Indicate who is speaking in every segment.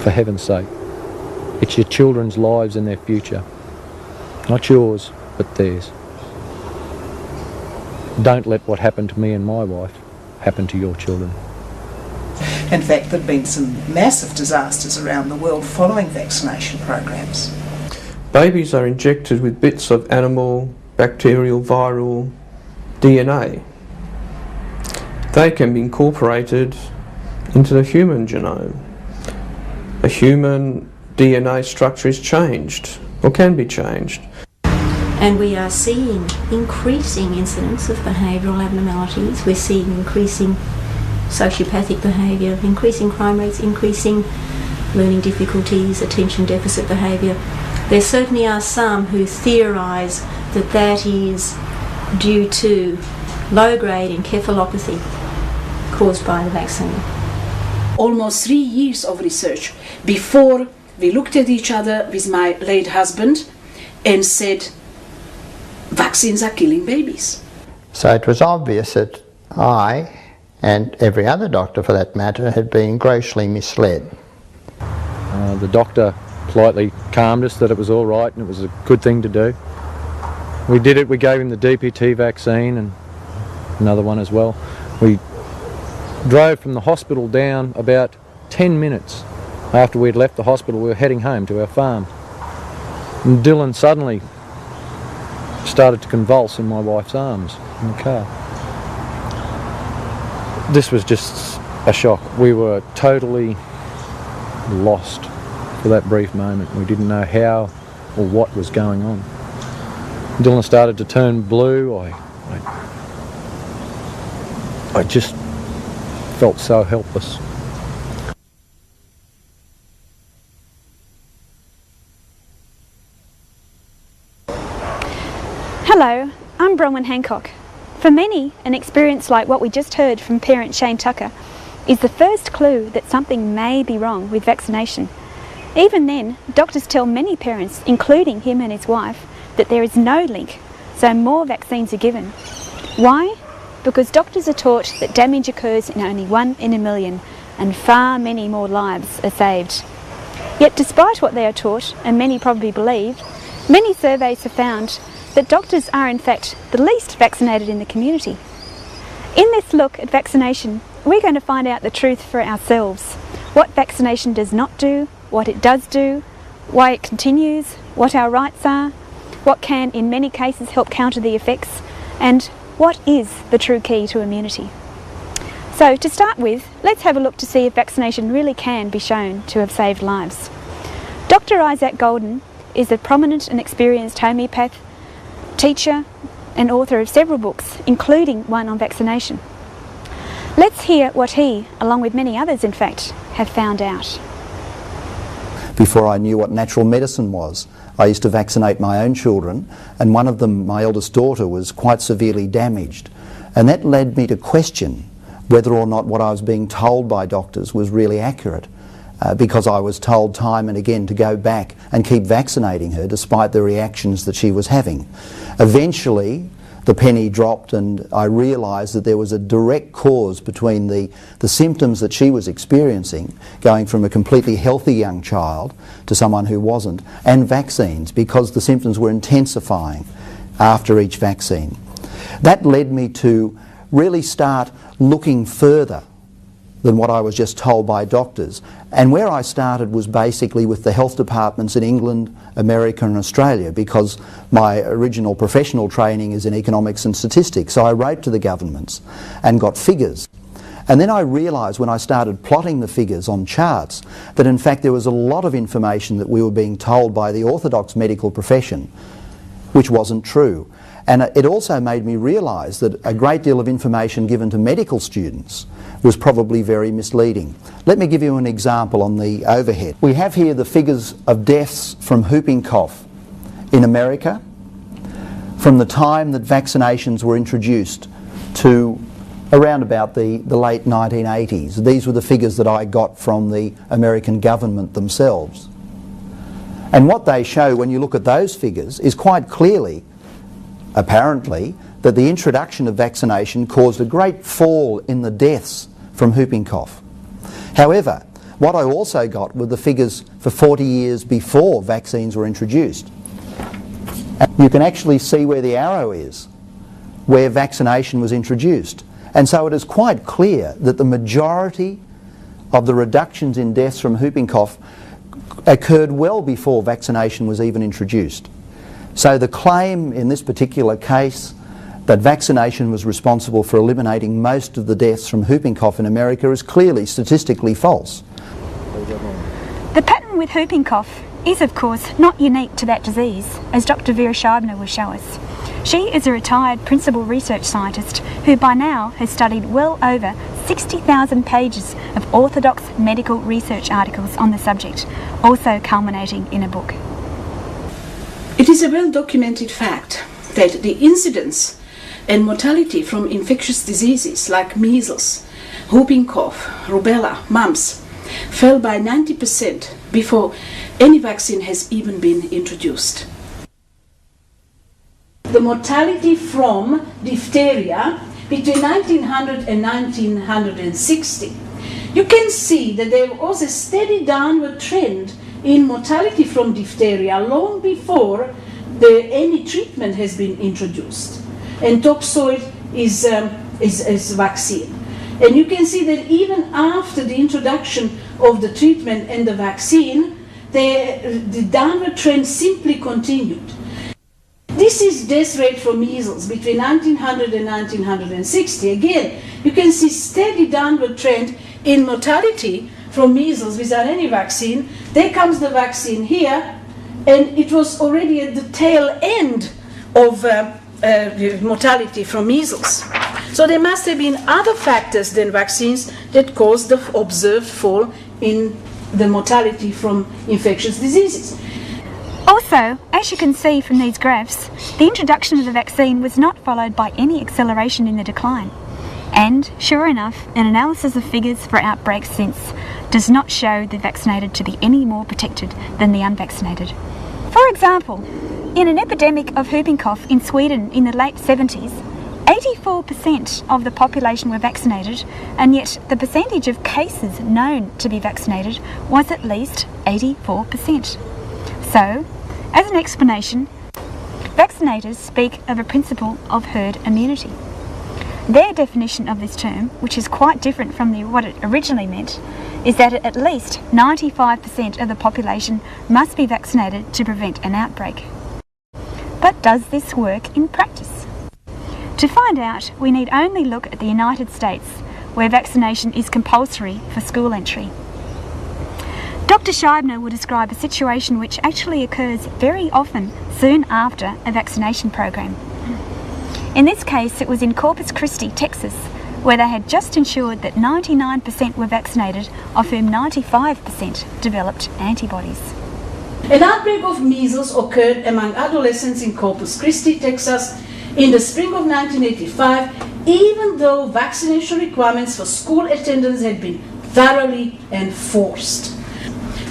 Speaker 1: For heaven's sake. It's your children's lives and their future. Not yours, but theirs. Don't let what happened to me and my wife happen to your children.
Speaker 2: In fact, there have been some massive disasters around the world following vaccination programs.
Speaker 3: Babies are injected with bits of animal, bacterial, viral DNA. They can be incorporated into the human genome. A human DNA structure is changed, or can be changed.
Speaker 4: And we are seeing increasing incidence of behavioural abnormalities. We're seeing increasing sociopathic behaviour, increasing crime rates, increasing learning difficulties, attention deficit behaviour. There certainly are some who theorise that that is due to low-grade encephalopathy caused by the vaccine.
Speaker 5: Almost 3 years of research before we looked at each other with my late husband and said, vaccines are killing babies.
Speaker 6: So it was obvious that I, and every other doctor for that matter, had been grossly misled.
Speaker 1: The doctor politely calmed us that it was all right and it was a good thing to do. We did it, we gave him the DPT vaccine and another one as well. We drove from the hospital down about 10 minutes after we'd left the hospital. We were heading home to our farm. And Dylan suddenly started to convulse in my wife's arms in the car. This was just a shock. We were totally lost for that brief moment. We didn't know how or what was going on. Dylan started to turn blue. I just felt so helpless.
Speaker 7: Hello, I'm Bronwyn Hancock. For many, an experience like what we just heard from parent Shane Tucker is the first clue that something may be wrong with vaccination. Even then, doctors tell many parents, including him and his wife, that there is no link, so more vaccines are given. Why? Because doctors are taught that damage occurs in only 1 in a million and far many more lives are saved. Yet despite what they are taught, and many probably believe, many surveys have found that doctors are in fact the least vaccinated in the community. In this look at vaccination, we're going to find out the truth for ourselves. What vaccination does not do, what it does do, why it continues, what our rights are, what can in many cases help counter the effects, and what is the true key to immunity. So to start with, let's have a look to see if vaccination really can be shown to have saved lives. Dr. Isaac Golden is a prominent and experienced homeopath, teacher and author of several books, including one on vaccination. Let's hear what he, along with many others in fact, have found out.
Speaker 8: Before I knew what natural medicine was, I used to vaccinate my own children, and one of them, my eldest daughter, was quite severely damaged. And that led me to question whether or not what I was being told by doctors was really accurate, because I was told time and again to go back and keep vaccinating her despite the reactions that she was having. Eventually, the penny dropped and I realised that there was a direct cause between the symptoms that she was experiencing, going from a completely healthy young child to someone who wasn't, and vaccines, because the symptoms were intensifying after each vaccine. That led me to really start looking further than what I was just told by doctors. And where I started was basically with the health departments in England, America and Australia, because my original professional training is in economics and statistics. So I wrote to the governments and got figures. And then I realised when I started plotting the figures on charts that in fact there was a lot of information that we were being told by the orthodox medical profession which wasn't true. And it also made me realise that a great deal of information given to medical students was probably very misleading. Let me give you an example on the overhead. We have here the figures of deaths from whooping cough in America from the time that vaccinations were introduced to around about the late 1980s. These were the figures that I got from the American government themselves. And what they show when you look at those figures is quite clearly, apparently, that the introduction of vaccination caused a great fall in the deaths from whooping cough. However, What I also got were the figures for 40 years before vaccines were introduced. And you can actually see where the arrow is, where vaccination was introduced. And so it is quite clear that the majority of the reductions in deaths from whooping cough occurred well before vaccination was even introduced. So the claim in this particular case that vaccination was responsible for eliminating most of the deaths from whooping cough in America is clearly statistically false.
Speaker 7: The pattern with whooping cough is, of course, not unique to that disease, as Dr. Viera Scheibner will show us. She is a retired principal research scientist who by now has studied well over 60,000 pages of orthodox medical research articles on the subject, also culminating in a book.
Speaker 5: It is a well-documented fact that the incidence and mortality from infectious diseases like measles, whooping cough, rubella, mumps fell by 90% before any vaccine has even been introduced. The mortality from diphtheria between 1900 and 1960, you can see that there was a steady downward trend in mortality from diphtheria long before any treatment has been introduced. And topsoil is vaccine. And you can see that even after the introduction of the treatment and the vaccine, the downward trend simply continued. This is death rate for measles between 1900 and 1960. Again, you can see steady downward trend in mortality from measles without any vaccine. There comes the vaccine here, and it was already at the tail end of mortality from measles. So there must have been other factors than vaccines that caused the observed fall in the mortality from infectious diseases.
Speaker 7: Also, as you can see from these graphs, the introduction of the vaccine was not followed by any acceleration in the decline. And, sure enough, an analysis of figures for outbreaks since does not show the vaccinated to be any more protected than the unvaccinated. For example, in an epidemic of whooping cough in Sweden in the late 70s, 84% of the population were vaccinated, and yet the percentage of cases known to be vaccinated was at least 84%. So, as an explanation, vaccinators speak of a principle of herd immunity. Their definition of this term, which is quite different from what it originally meant, is that at least 95% of the population must be vaccinated to prevent an outbreak. But does this work in practice? To find out, we need only look at the United States, where vaccination is compulsory for school entry. Dr. Scheibner will describe a situation which actually occurs very often soon after a vaccination program. In this case, it was in Corpus Christi, Texas, where they had just ensured that 99% were vaccinated, of whom 95% developed antibodies.
Speaker 5: An outbreak of measles occurred among adolescents in Corpus Christi, Texas, in the spring of 1985, even though vaccination requirements for school attendance had been thoroughly enforced.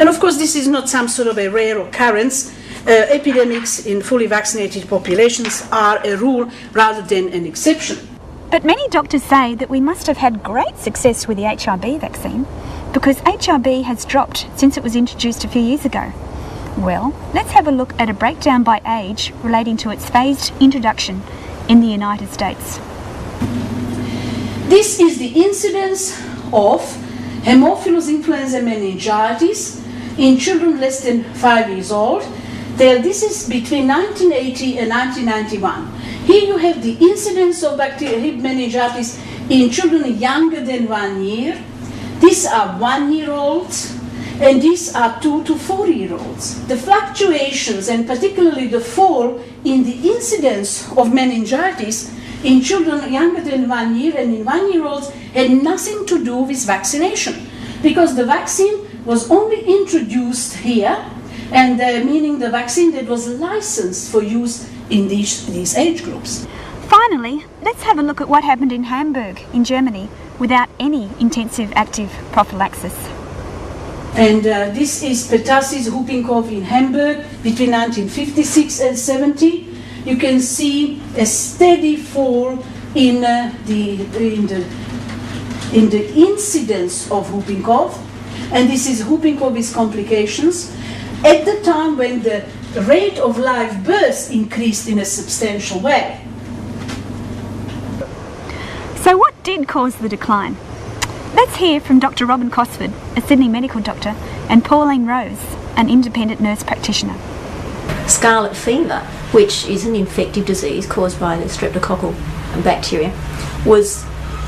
Speaker 5: And of course, this is not some sort of a rare occurrence. Epidemics in fully vaccinated populations are a rule rather than an exception.
Speaker 7: But many doctors say that we must have had great success with the HRB vaccine, because HRB has dropped since it was introduced a few years ago. Well, let's have a look at a breakdown by age relating to its phased introduction in the United States.
Speaker 5: This is the incidence of Haemophilus influenza meningitis in children less than 5 years old. This is between 1980 and 1991. Here you have the incidence of bacterial meningitis in children younger than 1 year. These are 1-year-olds, and these are 2 to 4-year-olds. The fluctuations, and particularly the fall in the incidence of meningitis in children younger than 1 year and in 1-year-olds had nothing to do with vaccination, because the vaccine was only introduced here, and meaning the vaccine that was licensed for use in these age groups.
Speaker 7: Finally, let's have a look at what happened in Hamburg, in Germany, without any intensive active prophylaxis.
Speaker 5: And this is pertussis whooping cough in Hamburg between 1956 and 70. You can see a steady fall in the incidence of whooping cough. and this is whooping cough with complications, at the time when the rate of live births increased in a substantial way.
Speaker 7: So what did cause the decline? Let's hear from Dr. Robin Cosford, a Sydney medical doctor, and Pauline Rose, an independent nurse practitioner.
Speaker 4: Scarlet fever, which is an infective disease caused by the streptococcal bacteria, was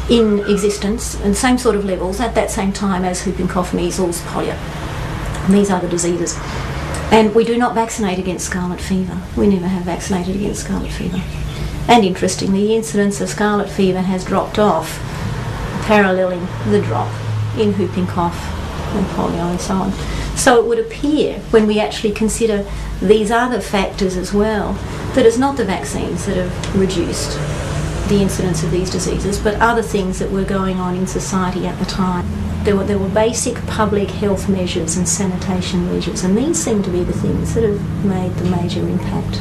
Speaker 4: in existence and same sort of levels at that same time as whooping cough, measles, polio. And these are the diseases. And we do not vaccinate against scarlet fever. We never have vaccinated against scarlet fever. And interestingly, the incidence of scarlet fever has dropped off, paralleling the drop in whooping cough and polio and so on. So it would appear, when we actually consider these other factors as well, that it's not the vaccines that have reduced the incidence of these diseases, but other things that were going on in society at the time. There were basic public health measures and sanitation measures, and these seem to be the things that have made the major impact.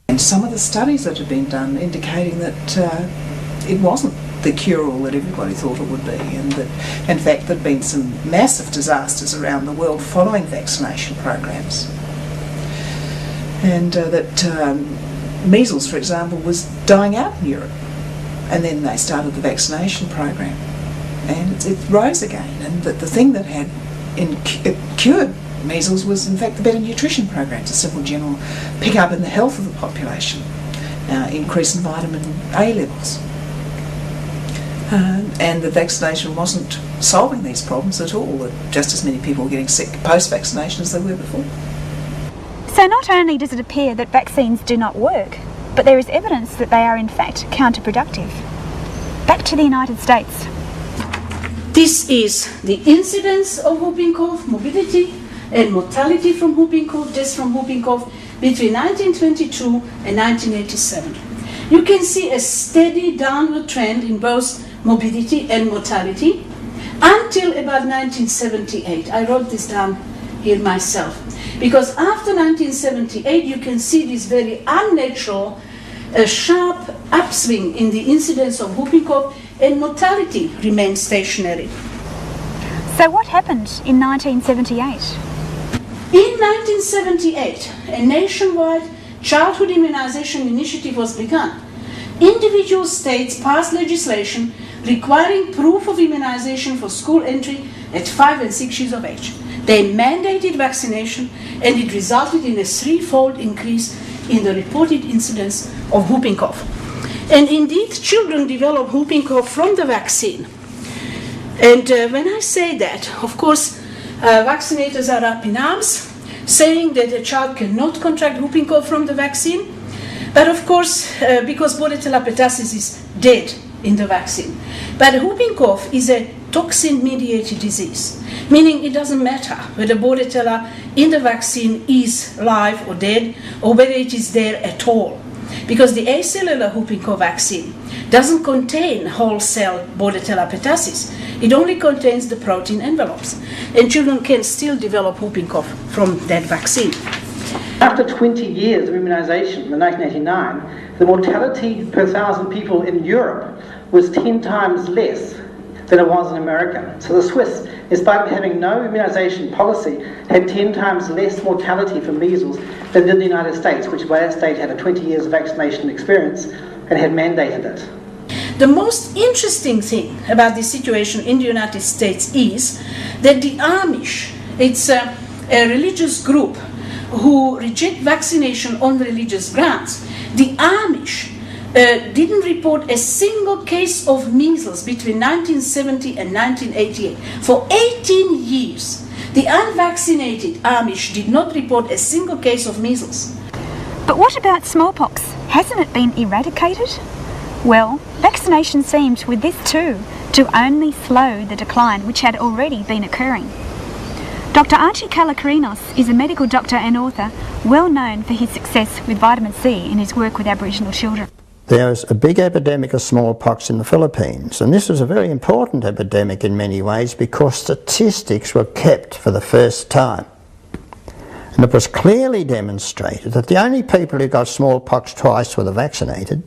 Speaker 2: And some of the studies that have been done indicating that it wasn't the cure-all that everybody thought it would be, and that in fact there have been some massive disasters around the world following vaccination programs. And that measles, for example, was dying out in Europe, and then they started the vaccination program and it rose again, and that the thing that had cured measles was in fact the better nutrition programs, a simple general pick up in the health of the population, increase in vitamin A levels. And the vaccination wasn't solving these problems at all, that just as many people were getting sick post-vaccination as they were before.
Speaker 7: So not only does it appear that vaccines do not work, but there is evidence that they are in fact counterproductive. Back to the United States.
Speaker 5: This is the incidence of whooping cough, morbidity and mortality from whooping cough, deaths from whooping cough between 1922 and 1987. You can see a steady downward trend in both morbidity and mortality until about 1978. I wrote this down here myself, because after 1978 you can see this very unnatural sharp upswing in the incidence of whooping cough, and mortality remained stationary.
Speaker 7: So what happened in 1978?
Speaker 5: In 1978, a nationwide childhood immunization initiative was begun. Individual states passed legislation requiring proof of immunization for school entry at 5 and 6 years of age. They mandated vaccination, and it resulted in a threefold increase in the reported incidence of whooping cough. And indeed, children develop whooping cough from the vaccine. And when I say that, of course, vaccinators are up in arms, saying that a child cannot contract whooping cough from the vaccine. But of course, because Bordetella pertussis is dead in the vaccine. But whooping cough is a toxin-mediated disease, meaning it doesn't matter whether Bordetella in the vaccine is live or dead, or whether it is there at all. Because the acellular whooping cough vaccine doesn't contain whole cell Bordetella pertussis. It only contains the protein envelopes, and children can still develop whooping cough from that vaccine.
Speaker 9: After 20 years of immunisation in 1989, the mortality per 1,000 people in Europe was 10 times less than it was in America. So the Swiss, in spite of having no immunisation policy, had 10 times less mortality from measles than did the United States, which by that stage had a 20 years of vaccination experience and had mandated it.
Speaker 5: The most interesting thing about this situation in the United States is that the Amish, it's a religious group who reject vaccination on religious grounds. The Amish didn't report a single case of measles between 1970 and 1988. For 18 years, the unvaccinated Amish did not report a single case of measles.
Speaker 7: But what about smallpox? Hasn't it been eradicated? Well, vaccination seemed, with this too, to only slow the decline which had already been occurring. Dr. Archie Kalakarinos is a medical doctor and author well known for his success with vitamin C in his work with Aboriginal children.
Speaker 6: There was a big epidemic of smallpox in the Philippines, and this was a very important epidemic in many ways because statistics were kept for the first time. And it was clearly demonstrated that the only people who got smallpox twice were the vaccinated,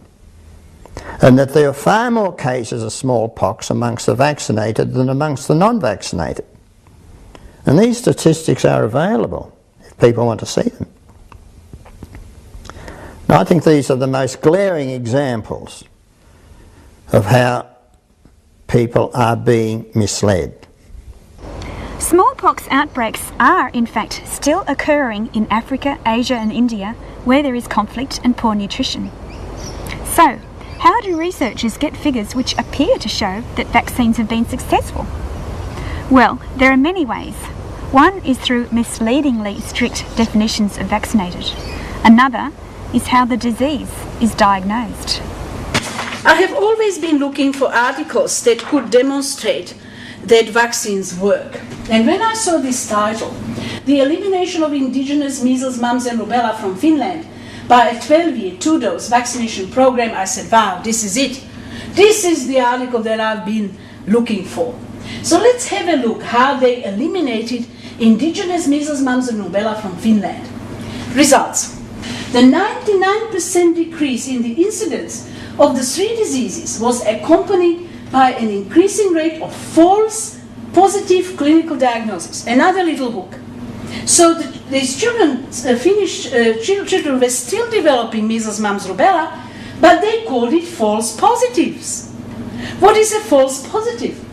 Speaker 6: and that there were far more cases of smallpox amongst the vaccinated than amongst the non-vaccinated. And these statistics are available if people want to see them. Now, I think these are the most glaring examples of how people are being misled.
Speaker 7: Smallpox outbreaks are, in fact, still occurring in Africa, Asia and India, where there is conflict and poor nutrition. So, how do researchers get figures which appear to show that vaccines have been successful? Well, there are many ways. One is through misleadingly strict definitions of vaccinated. Another is how the disease is diagnosed.
Speaker 5: I have always been looking for articles that could demonstrate that vaccines work. And when I saw this title, The Elimination of Indigenous Measles, Mumps and Rubella from Finland by a 12-year, 2-dose vaccination program, I said, wow, this is it. This is the article that I've been looking for. So let's have a look how they eliminated indigenous measles, mumps and rubella from Finland. Results. The 99% decrease in the incidence of the three diseases was accompanied by an increasing rate of false positive clinical diagnosis. Another little hook. So these children, children were still developing measles, mumps, rubella, but they called it false positives. What is a false positive?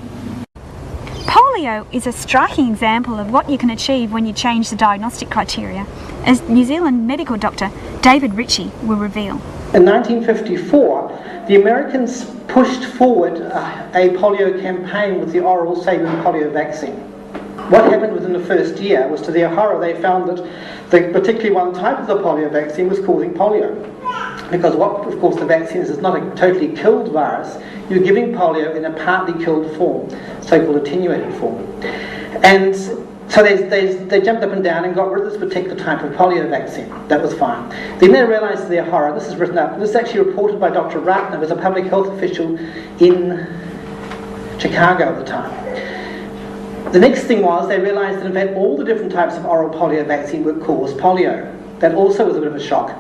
Speaker 7: Polio is a striking example of what you can achieve when you change the diagnostic criteria, as New Zealand medical doctor David Ritchie will reveal.
Speaker 9: In 1954, the Americans pushed forward a polio campaign with the oral Sabin polio vaccine. What happened within the first year was, to their horror, they found that particularly one type of the polio vaccine was causing polio. Because what, of course, the vaccine is not a totally killed virus. You're giving polio in a partly killed form, so-called attenuated form. And so they jumped up and down and got rid of this particular type of polio vaccine. That was fine. Then they realised to their horror, this is written up, this is actually reported by Dr. Ratner, who was a public health official in Chicago at the time. The next thing was they realised that in fact all the different types of oral polio vaccine would cause polio. That also was a bit of a shock.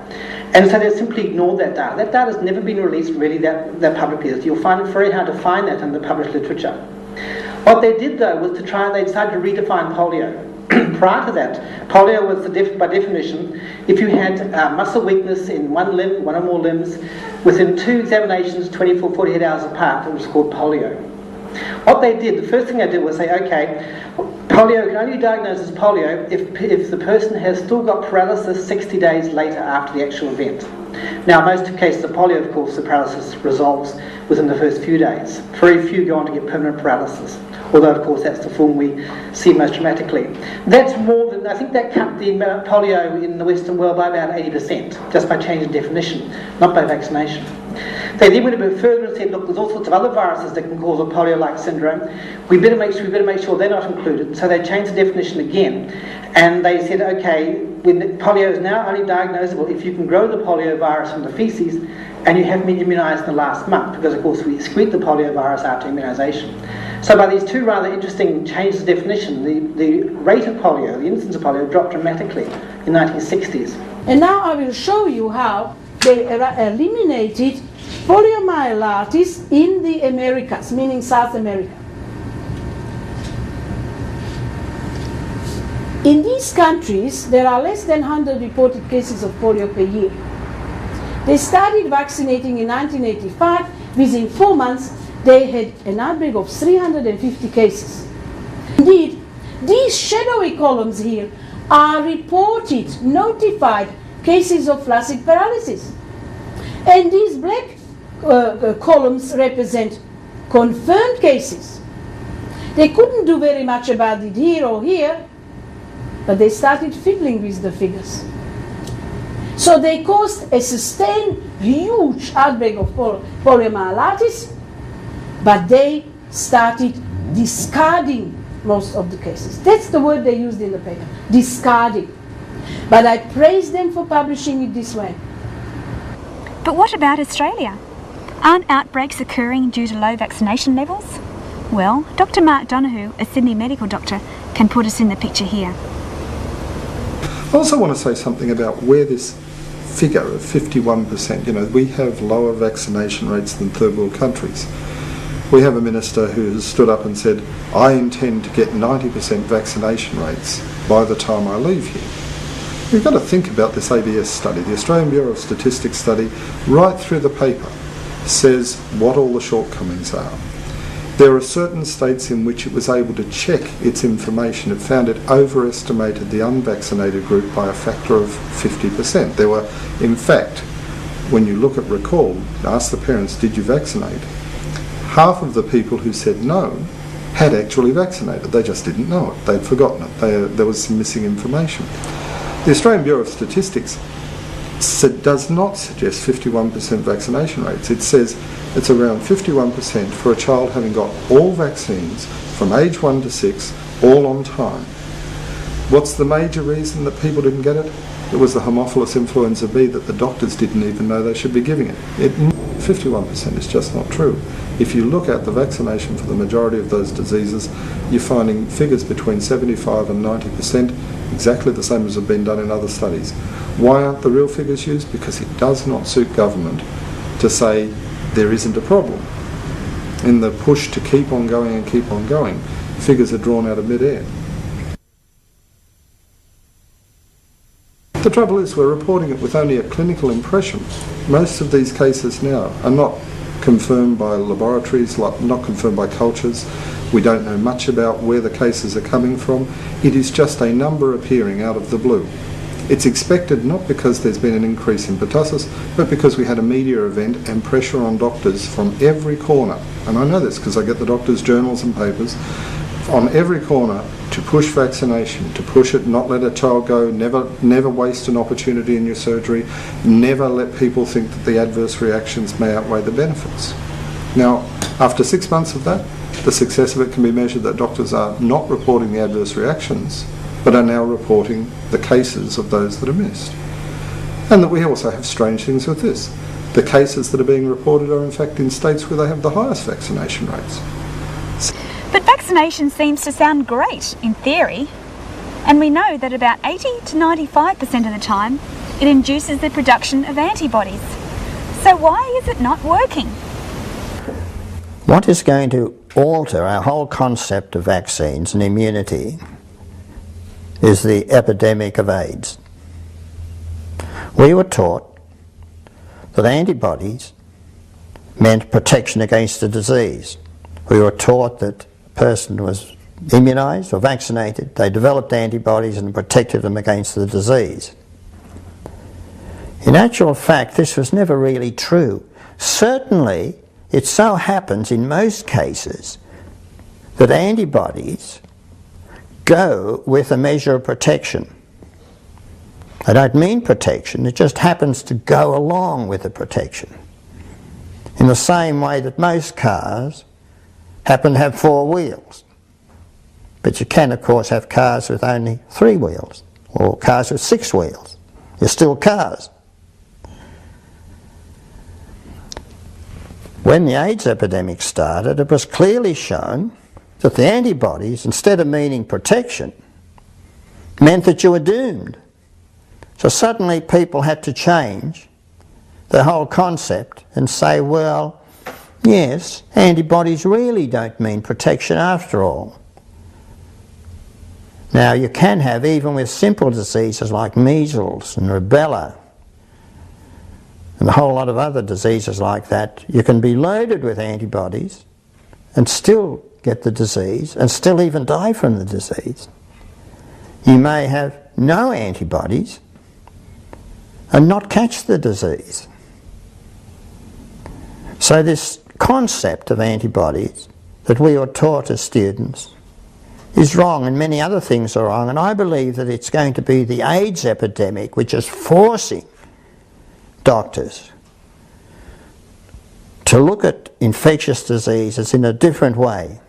Speaker 9: And so they simply ignored that data. That data has never been released really that publicly. You'll find it very hard to find that in the published literature. What they did though was they decided to redefine polio. Prior to that, polio was by definition, if you had muscle weakness in one limb, one or more limbs, within 2 examinations, 24, 48 hours apart, it was called polio. What they did, the first thing they did was say, okay, polio can only be diagnosed as polio if the person has still got paralysis 60 days later after the actual event. Now, most cases of polio, of course, the paralysis resolves within the first few days. Very few go on to get permanent paralysis, although, of course, that's the form we see most dramatically. That's more than, I think that cut the polio in the Western world by about 80%, just by changing definition, not by vaccination. They then went a bit further and said, look, there's all sorts of other viruses that can cause a polio-like syndrome. We better make sure they're not included. So they changed the definition again. And they said, okay, when polio is now only diagnosable if you can grow the polio virus from the feces and you haven't been immunised in the last month, because of course we excrete the polio virus after immunisation. So by these two rather interesting changes of definition, the rate of polio, the incidence of polio, dropped dramatically in the 1960s.
Speaker 5: And now I will show you how they eliminated poliomyelitis in the Americas, meaning South America. In these countries, there are less than 100 reported cases of polio per year. They started vaccinating in 1985. Within 4 months, they had an outbreak of 350 cases. Indeed, these shadowy columns here are reported, notified cases of flaccid paralysis. And these black columns represent confirmed cases. They couldn't do very much about it here or here, but they started fiddling with the figures. So they caused a sustained, huge outbreak of poliomyelitis, but they started discarding most of the cases. That's the word they used in the paper, discarding. But I praise them for publishing it this way.
Speaker 7: But what about Australia? Aren't outbreaks occurring due to low vaccination levels? Well, Dr. Mark Donoghue, a Sydney medical doctor, can put us in the picture here.
Speaker 10: I also want to say something about where this figure of 51%, we have lower vaccination rates than third world countries. We have a minister who has stood up and said, I intend to get 90% vaccination rates by the time I leave here. You've got to think about this ABS study. The Australian Bureau of Statistics study, right through the paper, says what all the shortcomings are. There are certain states in which it was able to check its information. It found it overestimated the unvaccinated group by a factor of 50%. There were, in fact, when you look at recall, ask the parents, did you vaccinate? Half of the people who said no had actually vaccinated. They just didn't know it. They'd forgotten it. There was some missing information. The Australian Bureau of Statistics does not suggest 51% vaccination rates. It says it's around 51% for a child having got all vaccines from age 1 to 6, all on time. What's the major reason that people didn't get it? It was the Haemophilus influenza B that the doctors didn't even know they should be giving it. 51% is just not true. If you look at the vaccination for the majority of those diseases, you're finding figures between 75 and 90%, exactly the same as have been done in other studies. Why aren't the real figures used? Because it does not suit government to say there isn't a problem. In the push to keep on going and keep on going, figures are drawn out of mid-air. The trouble is we're reporting it with only a clinical impression. Most of these cases now are not confirmed by laboratories, not confirmed by cultures. We don't know much about where the cases are coming from. It is just a number appearing out of the blue. It's expected not because there's been an increase in pertussis, but because we had a media event and pressure on doctors from every corner. And I know this because I get the doctors' journals and papers on every corner to push vaccination, to push it, not let a child go, never waste an opportunity in your surgery, never let people think that the adverse reactions may outweigh the benefits. Now, after 6 months of that, the success of it can be measured that doctors are not reporting the adverse reactions, but are now reporting the cases of those that are missed. And that we also have strange things with this. The cases that are being reported are in fact in states where they have the highest vaccination rates.
Speaker 7: But vaccination seems to sound great in theory, and we know that about 80 to 95% of the time it induces the production of antibodies. So why is it not working?
Speaker 6: What is going to alter our whole concept of vaccines and immunity is the epidemic of AIDS. We were taught that antibodies meant protection against the disease. We were taught that a person was immunised or vaccinated, they developed antibodies and protected them against the disease. In actual fact, this was never really true. Certainly, it so happens in most cases that antibodies go with a measure of protection. They don't mean protection, it just happens to go along with the protection. In the same way that most cars happen to have 4 wheels. But you can, of course, have cars with only 3 wheels, or cars with 6 wheels. They're still cars. When the AIDS epidemic started, it was clearly shown that the antibodies, instead of meaning protection, meant that you were doomed. So suddenly people had to change the whole concept and say, well, yes, antibodies really don't mean protection after all. Now you can have, even with simple diseases like measles and rubella and a whole lot of other diseases like that, you can be loaded with antibodies and still get the disease and still even die from the disease. You may have no antibodies and not catch the disease. So this concept of antibodies that we are taught as students is wrong, and many other things are wrong, and I believe that it's going to be the AIDS epidemic which is forcing doctors to look at infectious diseases in a different way,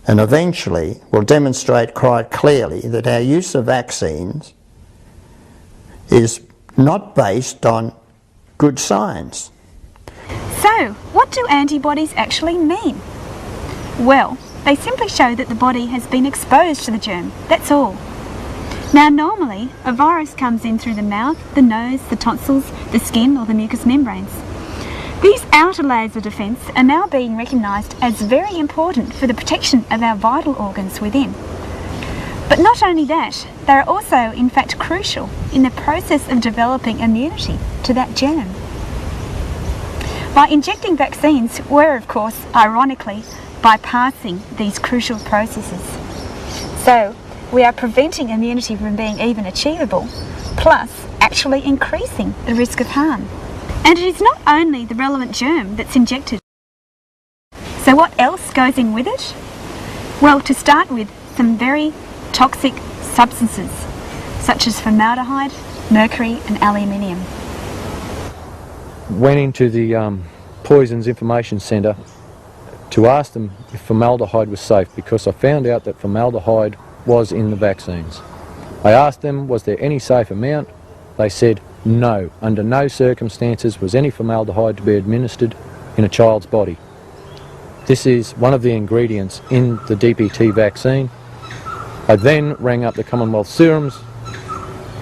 Speaker 6: and eventually will demonstrate quite clearly that our use of vaccines is not based on good science.
Speaker 7: So, what do antibodies actually mean? Well, they simply show that the body has been exposed to the germ, that's all. Now normally, a virus comes in through the mouth, the nose, the tonsils, the skin or the mucous membranes. These outer layers of defence are now being recognised as very important for the protection of our vital organs within. But not only that, they are also in fact crucial in the process of developing immunity to that germ. By injecting vaccines, we're of course, ironically, bypassing these crucial processes. So, we are preventing immunity from being even achievable, plus actually increasing the risk of harm. And it is not only the relevant germ that's injected. So what else goes in with it? Well, to start with, some very toxic substances, such as formaldehyde, mercury and aluminium.
Speaker 1: Went into the Poisons Information Centre to ask them if formaldehyde was safe, because I found out that formaldehyde was in the vaccines. I asked them, was there any safe amount? They said no, under no circumstances was any formaldehyde to be administered in a child's body. This is one of the ingredients in the DPT vaccine. I then rang up the Commonwealth Serums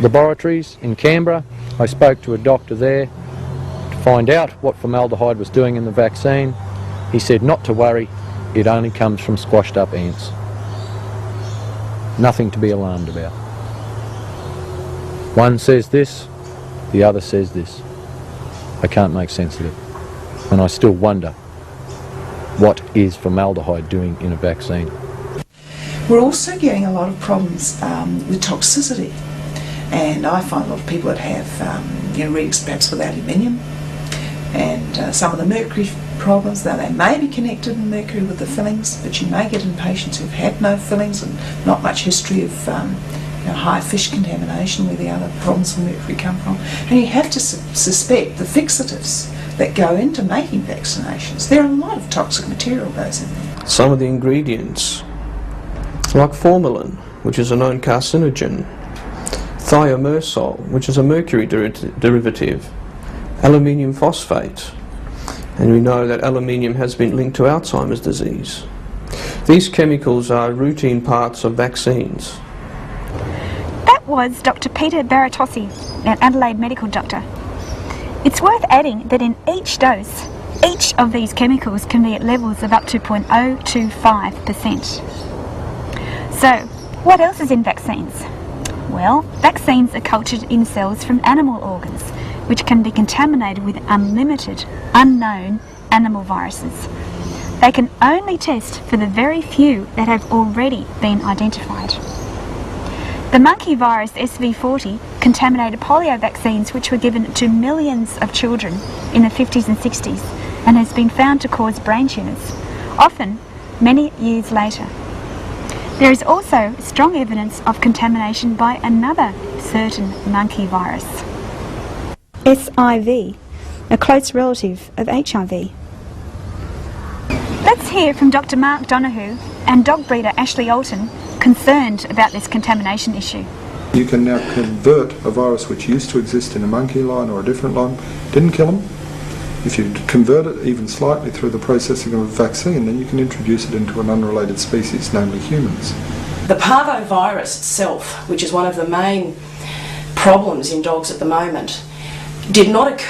Speaker 1: laboratories in Canberra. I spoke to a doctor there to find out what formaldehyde was doing in the vaccine. He said not to worry, it only comes from squashed up ants. Nothing to be alarmed about. One says this, the other says this. I can't make sense of it. And I still wonder, what is formaldehyde doing in a vaccine?
Speaker 2: We're also getting a lot of problems with toxicity, and I find a lot of people that have readings perhaps with aluminium and some of the mercury problems, though they may be connected in mercury with the fillings, but you may get in patients who've had no fillings and not much history of high fish contamination, where the other problems with mercury come from. And you have to suspect the fixatives that go into making vaccinations. There are a lot of toxic material goes in there.
Speaker 3: Some of the ingredients, like formalin, which is a known carcinogen, thiomersol, which is a mercury derivative, aluminium phosphate, and we know that aluminium has been linked to Alzheimer's disease. These chemicals are routine parts of vaccines.
Speaker 7: That was Dr. Peter Baratossi, an Adelaide medical doctor. It's worth adding that in each dose, each of these chemicals can be at levels of up to 0.025%. So, what else is in vaccines? Well, vaccines are cultured in cells from animal organs, which can be contaminated with unlimited, unknown animal viruses. They can only test for the very few that have already been identified. The monkey virus SV40 contaminated polio vaccines, which were given to millions of children in the 50s and 60s, and has been found to cause brain tumours, often many years later. There is also strong evidence of contamination by another certain monkey virus, SIV, a close relative of HIV. Let's hear from Dr. Mark Donoghue and dog breeder Ashley Alton, concerned about this contamination issue.
Speaker 10: You can now convert a virus which used to exist in a monkey line or a different line, didn't kill them. If you convert it even slightly through the processing of a vaccine, then you can introduce it into an unrelated species, namely humans.
Speaker 11: The parvovirus itself, which is one of the main problems in dogs at the moment, did not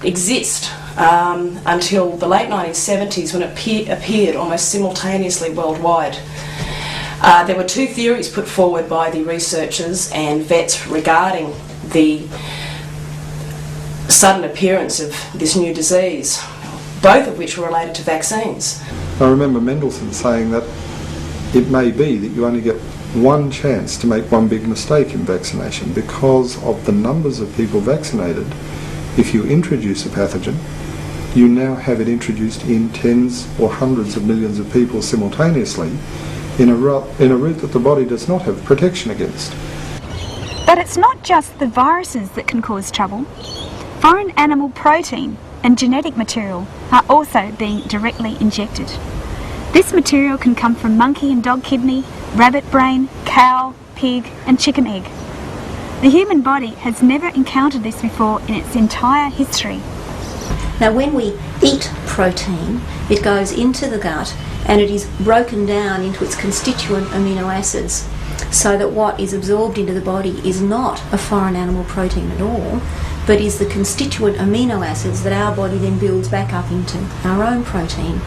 Speaker 11: exist until the late 1970s, when it appeared almost simultaneously worldwide. There were two theories put forward by the researchers and vets regarding the sudden appearance of this new disease, both of which were related to vaccines.
Speaker 10: I remember Mendelssohn saying that it may be that you only get one chance to make one big mistake in vaccination because of the numbers of people vaccinated. If you introduce a pathogen, you now have it introduced in tens or hundreds of millions of people simultaneously in a route that the body does not have protection against.
Speaker 7: But it's not just the viruses that can cause trouble. Foreign animal protein and genetic material are also being directly injected. This material can come from monkey and dog kidney, rabbit brain, cow, pig and chicken egg. The human body has never encountered this before in its entire history.
Speaker 4: Now when we eat protein, it goes into the gut and it is broken down into its constituent amino acids, so that what is absorbed into the body is not a foreign animal protein at all, but is the constituent amino acids that our body then builds back up into our own protein.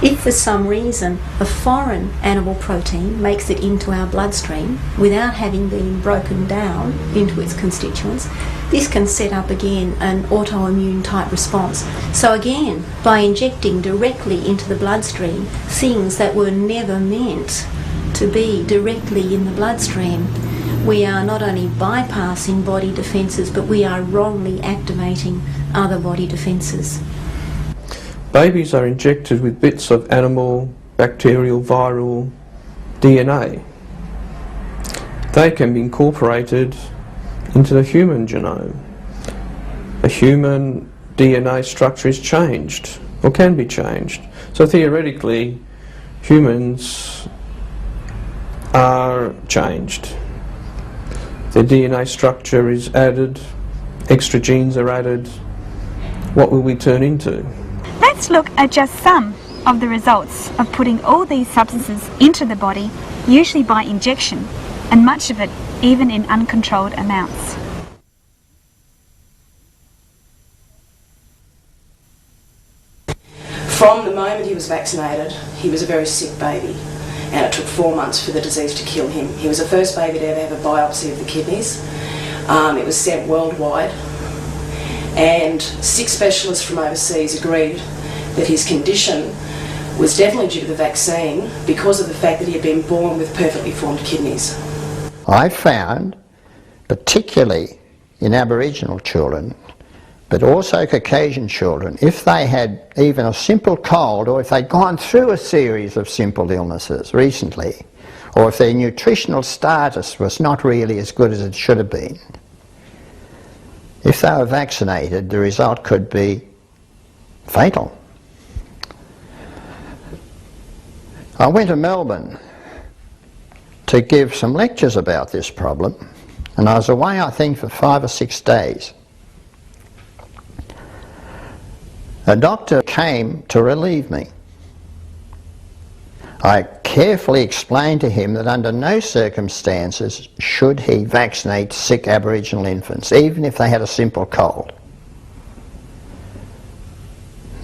Speaker 4: If for some reason a foreign animal protein makes it into our bloodstream without having been broken down into its constituents, this can set up again an autoimmune type response. So again, by injecting directly into the bloodstream things that were never meant to be directly in the bloodstream, we are not only bypassing body defences, but we are wrongly activating other body defences.
Speaker 3: Babies are injected with bits of animal, bacterial, viral DNA. They can be incorporated into the human genome. The human DNA structure is changed, or can be changed. So theoretically, humans are changed. Their DNA structure is added, extra genes are added. What will we turn into?
Speaker 7: Let's look at just some of the results of putting all these substances into the body, usually by injection, and much of it even in uncontrolled amounts.
Speaker 11: From the moment he was vaccinated, he was a very sick baby, and it took 4 months for the disease to kill him. He was the first baby to ever have a biopsy of the kidneys. It was sent worldwide, and 6 specialists from overseas agreed that his condition was definitely due to the vaccine because of the fact that he had been born with perfectly formed kidneys.
Speaker 6: I found, particularly in Aboriginal children, but also Caucasian children, if they had even a simple cold, or if they'd gone through a series of simple illnesses recently, or if their nutritional status was not really as good as it should have been, if they were vaccinated, the result could be fatal. I went to Melbourne to give some lectures about this problem, and I was away, I think, for 5 or 6 days. A doctor came to relieve me. I carefully explained to him that under no circumstances should he vaccinate sick Aboriginal infants, even if they had a simple cold.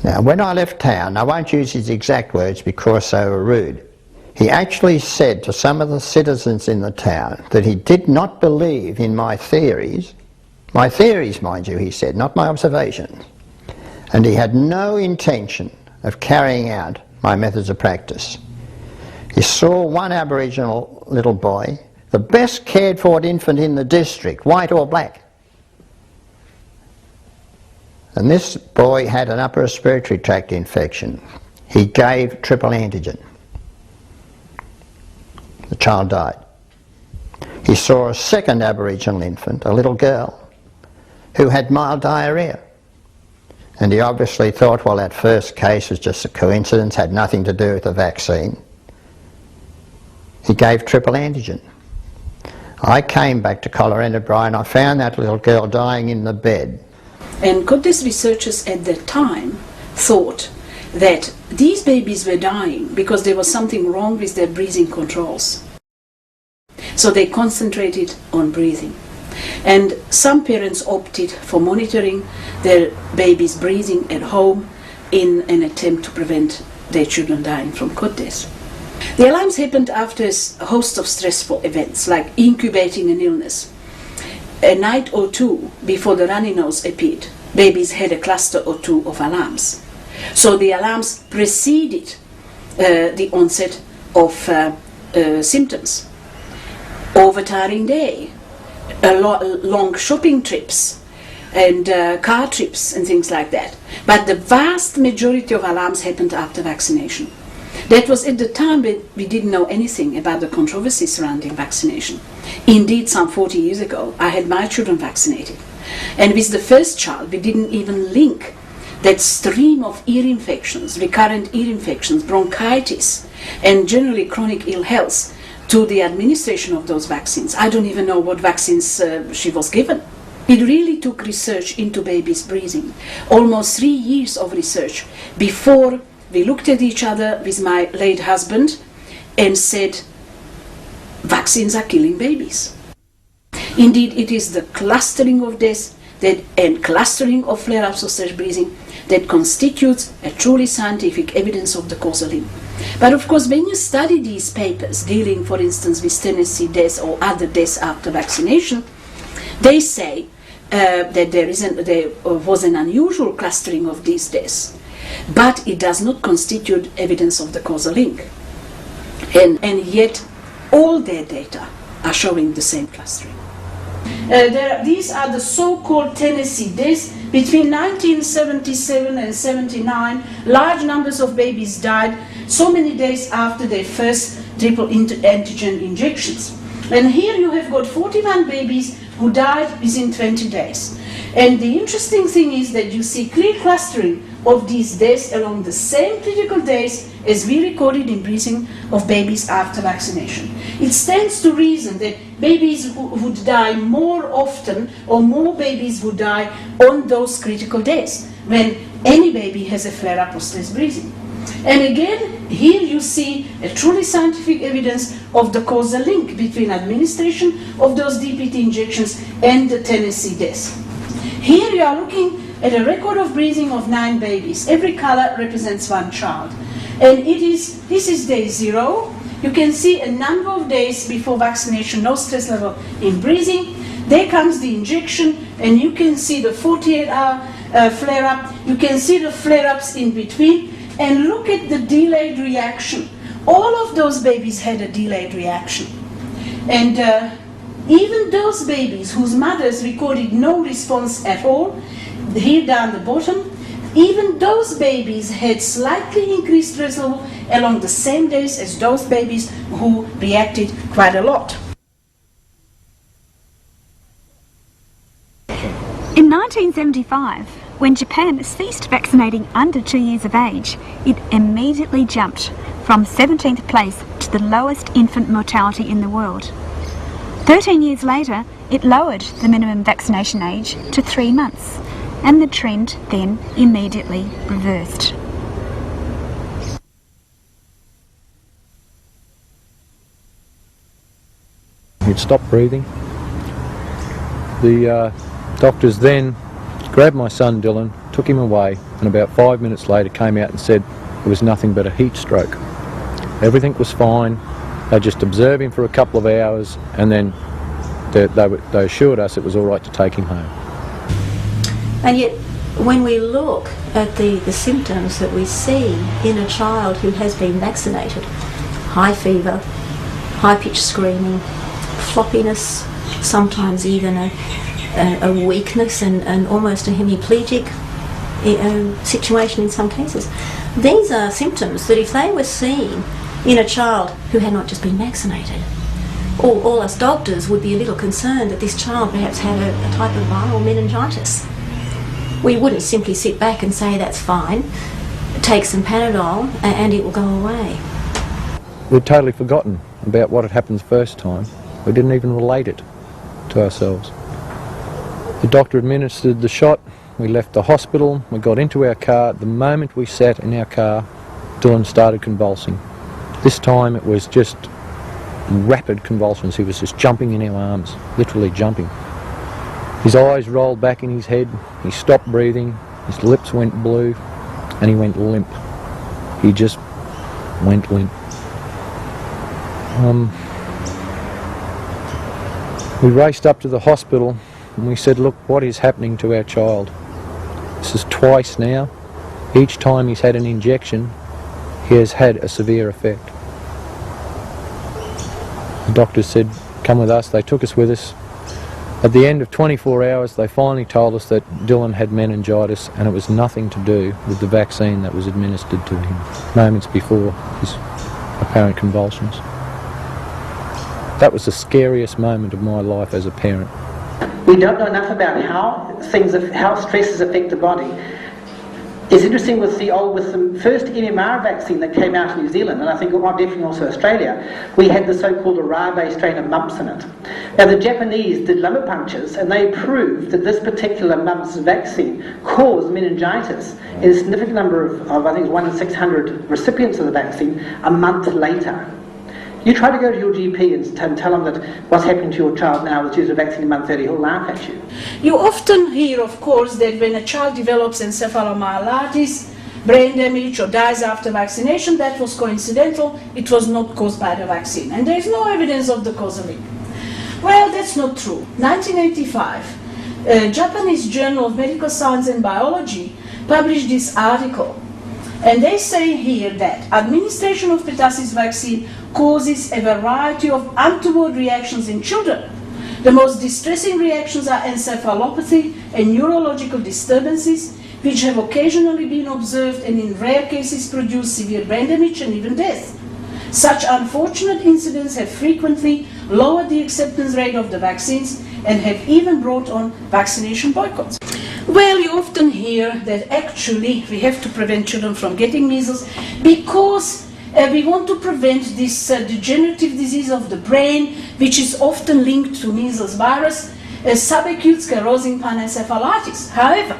Speaker 6: Now, when I left town, I won't use his exact words because they were rude, he actually said to some of the citizens in the town that he did not believe in my theories, mind you, he said, not my observations, and he had no intention of carrying out my methods of practice. He saw one Aboriginal little boy, the best cared for infant in the district, white or black. And this boy had an upper respiratory tract infection. He gave triple antigen. The child died. He saw a second Aboriginal infant, a little girl, who had mild diarrhoea. And he obviously thought, well, that first case was just a coincidence, had nothing to do with the vaccine. He gave triple antigen. I came back to Colorado and I found that little girl dying in the bed.
Speaker 5: And Cotes researchers at that time thought that these babies were dying because there was something wrong with their breathing controls. So they concentrated on breathing. And some parents opted for monitoring their babies' breathing at home in an attempt to prevent their children dying from Cotes. The alarms happened after a host of stressful events, like incubating an illness. A night or two before the runny nose appeared, babies had a cluster or two of alarms. So the alarms preceded the onset of symptoms. Overtiring day, long shopping trips, and car trips and things like that. But the vast majority of alarms happened after vaccination. That was at the time we didn't know anything about the controversy surrounding vaccination. Indeed, some 40 years ago, I had my children vaccinated. And with the first child, we didn't even link that stream of ear infections, recurrent ear infections, bronchitis, and generally chronic ill health to the administration of those vaccines. I don't even know what vaccines she was given. It really took research into babies' breathing. Almost 3 years of research before we looked at each other with my late husband and said, vaccines are killing babies. Indeed, it is the clustering of death, and clustering of flare-ups of stage breathing that constitutes a truly scientific evidence of the causal link. But of course, when you study these papers dealing, for instance, with Tennessee deaths or other deaths after vaccination, they say that there was an unusual clustering of these deaths, but it does not constitute evidence of the causal link. And yet, all their data are showing the same clustering. These are the so-called Tennessee deaths. Between 1977 and 79, large numbers of babies died so many days after their first triple antigen injections. And here you have got 41 babies who died within 20 days. And the interesting thing is that you see clear clustering of these deaths along the same critical days as we recorded in breathing of babies after vaccination. It stands to reason that babies would die more often, or more babies would die on those critical days when any baby has a flare-up of stress breathing. And again, here you see a truly scientific evidence of the causal link between administration of those DPT injections and the Tennessee deaths. Here you are looking at a record of breathing of 9 babies. Every color represents one child. And this is day 0. You can see a number of days before vaccination, no stress level in breathing. There comes the injection, and you can see the 48-hour flare-up. You can see the flare-ups in between. And look at the delayed reaction. All of those babies had a delayed reaction. And even those babies whose mothers recorded no response at all, here down the bottom, even those babies had slightly increased stress level along the same days as those babies who reacted quite a lot.
Speaker 7: In 1975, when Japan ceased vaccinating under 2 years of age, it immediately jumped from 17th place to the lowest infant mortality in the world. 13 years later, it lowered the minimum vaccination age to 3 months, and the trend then immediately reversed.
Speaker 1: He'd stopped breathing. The doctors then grabbed my son Dylan, took him away, and about 5 minutes later came out and said it was nothing but a heat stroke. Everything was fine. They just observed him for a couple of hours, and then they assured us it was all right to take him home.
Speaker 4: And yet, when we look at the symptoms that we see in a child who has been vaccinated, high fever, high-pitched screaming, floppiness, sometimes even a weakness and almost a hemiplegic situation in some cases. These are symptoms that if they were seen in a child who had not just been vaccinated, all us doctors would be a little concerned that this child perhaps had a type of viral meningitis. We wouldn't simply sit back and say that's fine, take some Panadol and it will go away.
Speaker 1: We'd totally forgotten about what had happened the first time. We didn't even relate it to ourselves. The doctor administered the shot, we left the hospital, we got into our car. The moment we sat in our car, Dylan started convulsing. This time it was just rapid convulsions. He was just jumping in our arms, literally jumping. His eyes rolled back in his head, he stopped breathing, his lips went blue, and he went limp. He just went limp. We raced up to the hospital and we said, look, what is happening to our child? This is twice now. Each time he's had an injection, he has had a severe effect. The doctors said, come with us. They took us with us. At the end of 24 hours, they finally told us that Dylan had meningitis and it was nothing to do with the vaccine that was administered to him moments before his apparent convulsions. That was the scariest moment of my life as a parent.
Speaker 9: We don't know enough about how stresses affect the body. It's interesting with the first MMR vaccine that came out in New Zealand, and I think definitely also Australia, we had the so-called Arabe strain of mumps in it. Now the Japanese did lumbar punctures, and they proved that this particular mumps vaccine caused meningitis in a significant number of I think it was 1 in 600 recipients of the vaccine a month later. You try to go to your GP and tell them that what's happening to your child now is due to vaccine in month 30, he'll laugh at you.
Speaker 5: You often hear, of course, that when a child develops encephalomyelitis, brain damage, or dies after vaccination, that was coincidental, it was not caused by the vaccine. And there is no evidence of the causal link. Well, that's not true. 1985, a Japanese Journal of Medical Science and Biology published this article. And they say here that administration of pertussis vaccine causes a variety of untoward reactions in children. The most distressing reactions are encephalopathy and neurological disturbances, which have occasionally been observed and in rare cases produce severe brain damage and even death. Such unfortunate incidents have frequently lowered the acceptance rate of the vaccines and have even brought on vaccination boycotts. Well, you often hear that actually we have to prevent children from getting measles because we want to prevent this degenerative disease of the brain, which is often linked to measles virus, subacute sclerosing panencephalitis. However,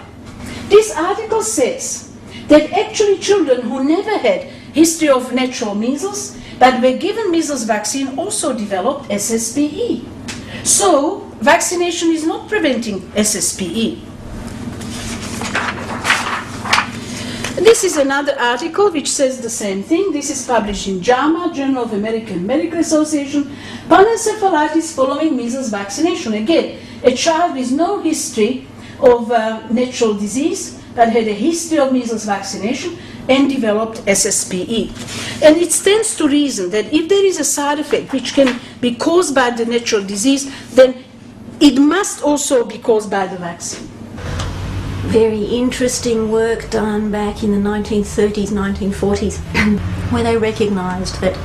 Speaker 5: this article says that actually children who never had history of natural measles but were given measles vaccine also developed SSPE. So, vaccination is not preventing SSPE. This is another article which says the same thing. This is published in JAMA, Journal of American Medical Association, panencephalitis following measles vaccination. Again, a child with no history of natural disease but had a history of measles vaccination and developed SSPE. And it stands to reason that if there is a side effect which can be caused by the natural disease, then it must also be caused by the vaccine.
Speaker 4: Very interesting work done back in the 1930s, 1940s, where they recognised that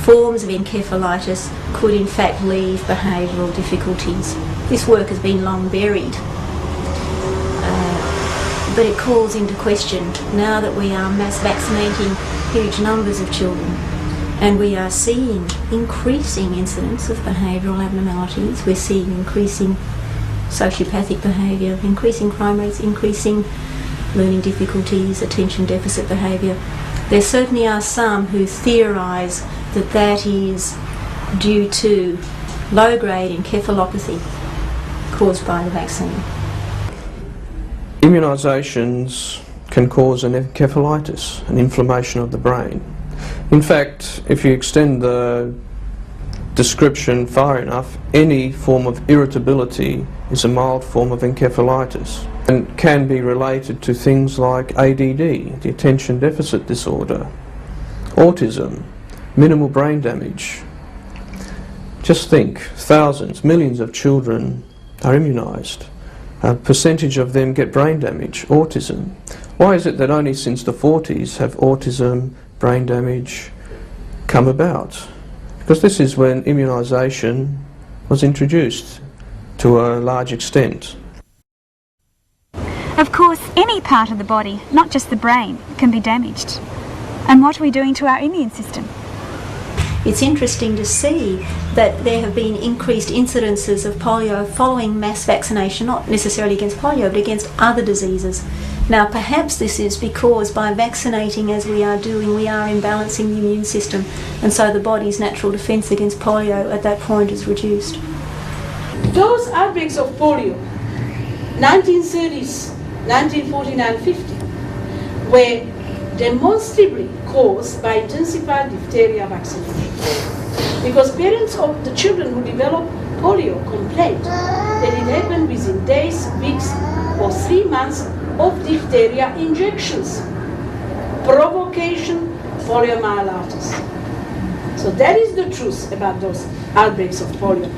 Speaker 4: forms of encephalitis could in fact leave behavioural difficulties. This work has been long buried, but it calls into question, now that we are mass vaccinating huge numbers of children and we are seeing increasing incidence of behavioural abnormalities, we're seeing increasing sociopathic behaviour, increasing crime rates, increasing learning difficulties, attention deficit behaviour. There certainly are some who theorise that that is due to low-grade encephalopathy caused by the vaccine.
Speaker 3: Immunisations can cause an encephalitis, an inflammation of the brain. In fact, if you extend the description far enough, any form of irritability is a mild form of encephalitis and can be related to things like ADD, the attention deficit disorder, autism, minimal brain damage. Just think, thousands, millions of children are immunised. A percentage of them get brain damage, autism. Why is it that only since the 40s have autism, brain damage come about? Because this is when immunisation was introduced to a large extent.
Speaker 7: Of course, any part of the body, not just the brain, can be damaged. And what are we doing to our immune system?
Speaker 4: It's interesting to see that there have been increased incidences of polio following mass vaccination, not necessarily against polio, but against other diseases. Now, perhaps this is because by vaccinating as we are doing, we are imbalancing the immune system, and so the body's natural defence against polio at that point is reduced.
Speaker 5: Those outbreaks of polio, 1930s, 1949-50, were demonstrably caused by intensified diphtheria vaccination. Because parents of the children who developed polio complained that it happened within days, weeks, or 3 months of diphtheria injections. Provocation, poliomyelitis. So that is the truth about those outbreaks of polio.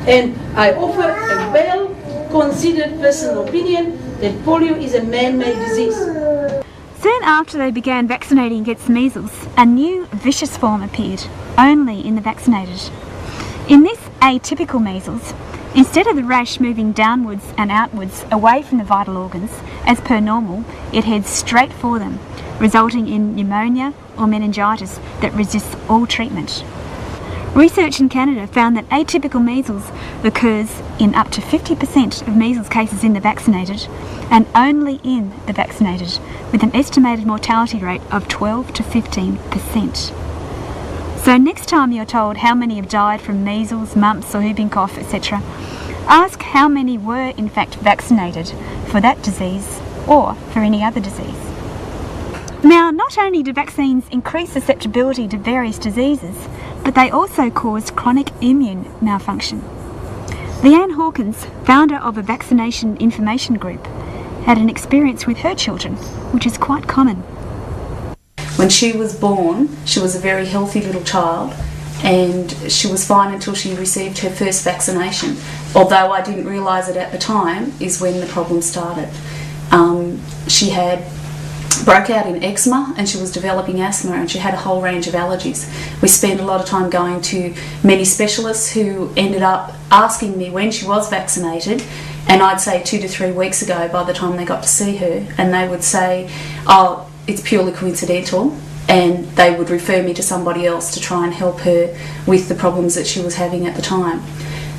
Speaker 5: And I offer a well-considered personal opinion that polio is a man-made disease.
Speaker 7: Soon after they began vaccinating against measles, a new vicious form appeared, only in the vaccinated. In this atypical measles, instead of the rash moving downwards and outwards away from the vital organs, as per normal, it heads straight for them, resulting in pneumonia or meningitis that resists all treatment. Research in Canada found that atypical measles occurs in up to 50% of measles cases in the vaccinated and only in the vaccinated, with an estimated mortality rate of 12 to 15%. So next time you're told how many have died from measles, mumps or whooping cough, etc., ask how many were in fact vaccinated for that disease or for any other disease. Now, not only do vaccines increase susceptibility to various diseases, but they also cause chronic immune malfunction. Leanne Hawkins, founder of a vaccination information group, had an experience with her children, which is quite common.
Speaker 12: When she was born, she was a very healthy little child, and she was fine until she received her first vaccination. Although I didn't realise it at the time, is when the problem started. She had broke out in eczema and she was developing asthma, and she had a whole range of allergies. We spent a lot of time going to many specialists who ended up asking me when she was vaccinated, and I'd say 2 to 3 weeks ago by the time they got to see her, and they would say, oh, it's purely coincidental, and they would refer me to somebody else to try and help her with the problems that she was having at the time.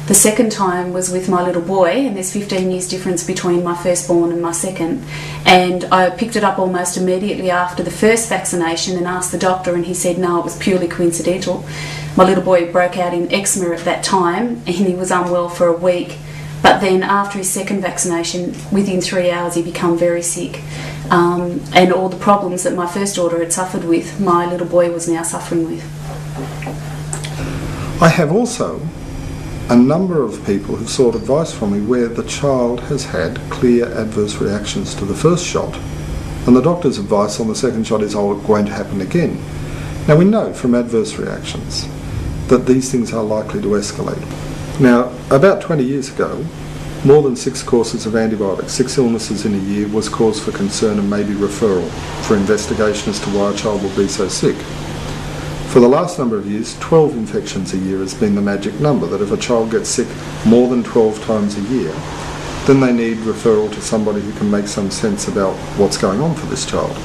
Speaker 12: The second time was with my little boy, and there's 15 years difference between my firstborn and my second, and I picked it up almost immediately after the first vaccination and asked the doctor, and he said no, it was purely coincidental. My little boy broke out in eczema at that time and he was unwell for a week, but then after his second vaccination, within 3 hours he became very sick, and all the problems that my first daughter had suffered with, my little boy was now suffering with.
Speaker 10: I have also a number of people who've sought advice from me where the child has had clear adverse reactions to the first shot, and the doctor's advice on the second shot is, oh, it won't happen again. Now, we know from adverse reactions that these things are likely to escalate. Now, about 20 years ago, more than 6 courses of antibiotics, 6 illnesses in a year, was cause for concern and maybe referral for investigation as to why a child will be so sick. For the last number of years, 12 infections a year has been the magic number, that if a child gets sick more than 12 times a year, then they need referral to somebody who can make some sense about what's going on for this child.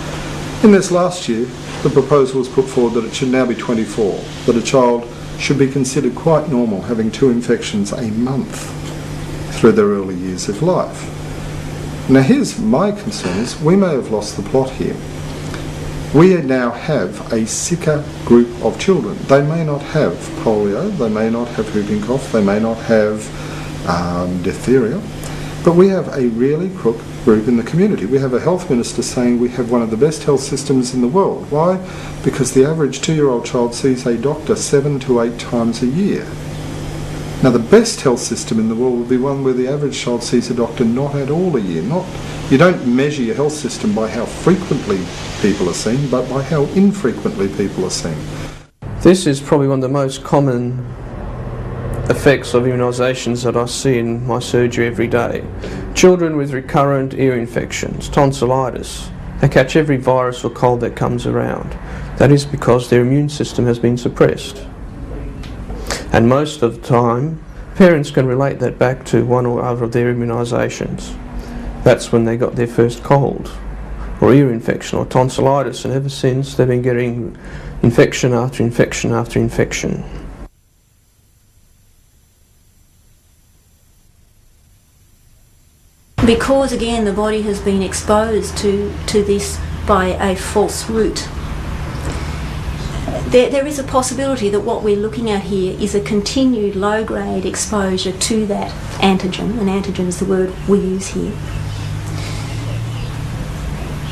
Speaker 10: In this last year, the proposal was put forward that it should now be 24, that a child should be considered quite normal having 2 infections a month through their early years of life. Now here's my concern is we may have lost the plot here. We now have a sicker group of children. They may not have polio, they may not have whooping cough, they may not have diphtheria, but we have a really crook group in the community. We have a health minister saying we have one of the best health systems in the world. Why? Because the average 2-year-old child sees a doctor 7 to 8 times a year. Now the best health system in the world would be one where the average child sees a doctor not at all a year. You don't measure your health system by how frequently people are seen, but by how infrequently people are seen.
Speaker 3: This is probably one of the most common effects of immunisations that I see in my surgery every day. Children with recurrent ear infections, tonsillitis, they catch every virus or cold that comes around. That is because their immune system has been suppressed. And most of the time, parents can relate that back to one or other of their immunisations. That's when they got their first cold, or ear infection, or tonsillitis, and ever since they've been getting infection after infection after infection.
Speaker 4: Because again the body has been exposed to this by a false route, there is a possibility that what we're looking at here is a continued low-grade exposure to that antigen, and antigen is the word we use here.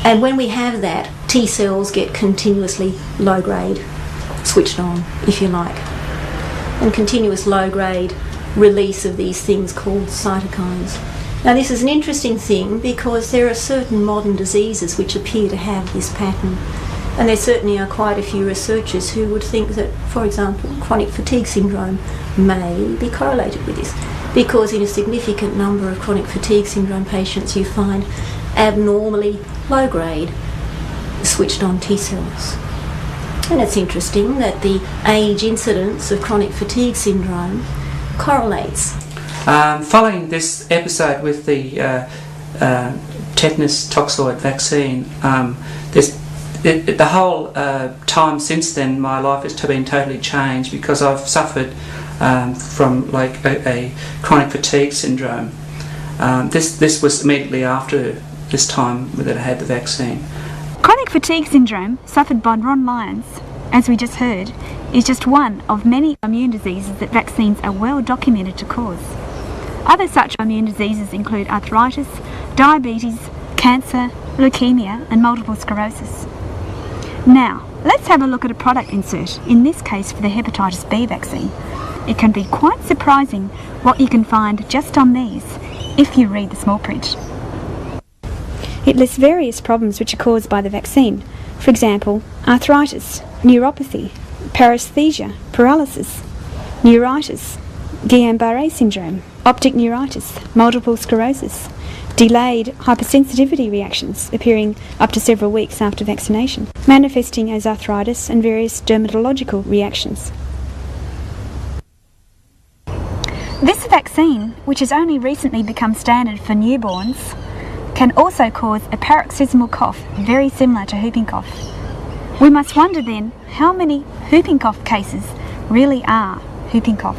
Speaker 4: And when we have that, T cells get continuously low-grade, switched on, if you like, and continuous low-grade release of these things called cytokines. Now this is an interesting thing because there are certain modern diseases which appear to have this pattern. And there certainly are quite a few researchers who would think that, for example, chronic fatigue syndrome may be correlated with this, because in a significant number of chronic fatigue syndrome patients you find abnormally low-grade switched-on T cells. And it's interesting that the age incidence of chronic fatigue syndrome correlates.
Speaker 13: Following this episode with the tetanus toxoid vaccine, the whole time since then, my life has been totally changed because I've suffered from like a chronic fatigue syndrome. This was immediately after this time that I had the vaccine.
Speaker 7: Chronic fatigue syndrome, suffered by Ron Lyons, as we just heard, is just one of many immune diseases that vaccines are well documented to cause. Other such immune diseases include arthritis, diabetes, cancer, leukemia and multiple sclerosis. Now, let's have a look at a product insert, in this case for the hepatitis B vaccine. It can be quite surprising what you can find just on these if you read the small print. It lists various problems which are caused by the vaccine. For example, arthritis, neuropathy, paresthesia, paralysis, neuritis, Guillain-Barré syndrome, optic neuritis, multiple sclerosis, delayed hypersensitivity reactions appearing up to several weeks after vaccination, manifesting as arthritis and various dermatological reactions. This vaccine, which has only recently become standard for newborns, can also cause a paroxysmal cough very similar to whooping cough. We must wonder then how many whooping cough cases really are whooping cough.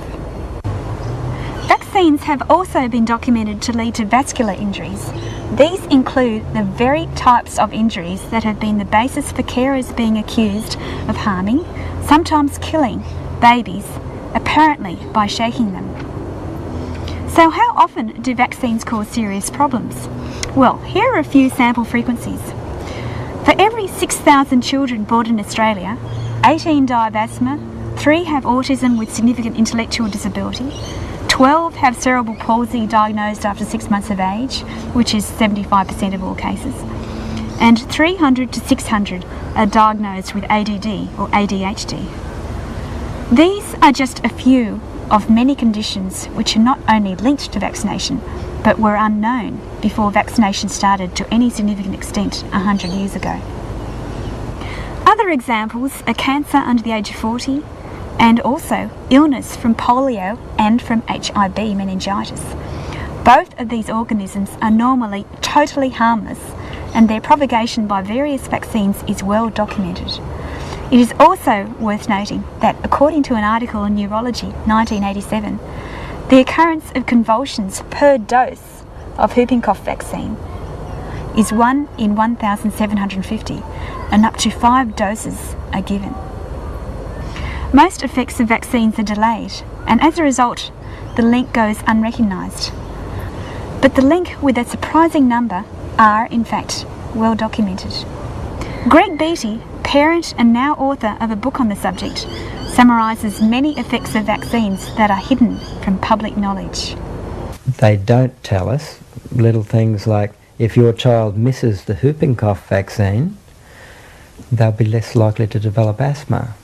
Speaker 7: Vaccines have also been documented to lead to vascular injuries. These include the very types of injuries that have been the basis for carers being accused of harming, sometimes killing, babies, apparently by shaking them. So how often do vaccines cause serious problems? Well, here are a few sample frequencies. For every 6,000 children born in Australia, 18 die of asthma, 3 have autism with significant intellectual disability, 12 have cerebral palsy diagnosed after 6 months of age, which is 75% of all cases, and 300 to 600 are diagnosed with ADD or ADHD. These are just a few of many conditions which are not only linked to vaccination, but were unknown before vaccination started to any significant extent 100 years ago. Other examples are cancer under the age of 40, and also illness from polio and from HIV meningitis. Both of these organisms are normally totally harmless, and their propagation by various vaccines is well documented. It is also worth noting that according to an article in Neurology 1987, the occurrence of convulsions per dose of whooping cough vaccine is 1 in 1,750, and up to 5 doses are given. Most effects of vaccines are delayed, and as a result, the link goes unrecognised. But the link with a surprising number are, in fact, well documented. Greg Beattie, parent and now author of a book on the subject, summarises many effects of vaccines that are hidden from public knowledge.
Speaker 14: They don't tell us little things like if your child misses the whooping cough vaccine, they'll be less likely to develop asthma.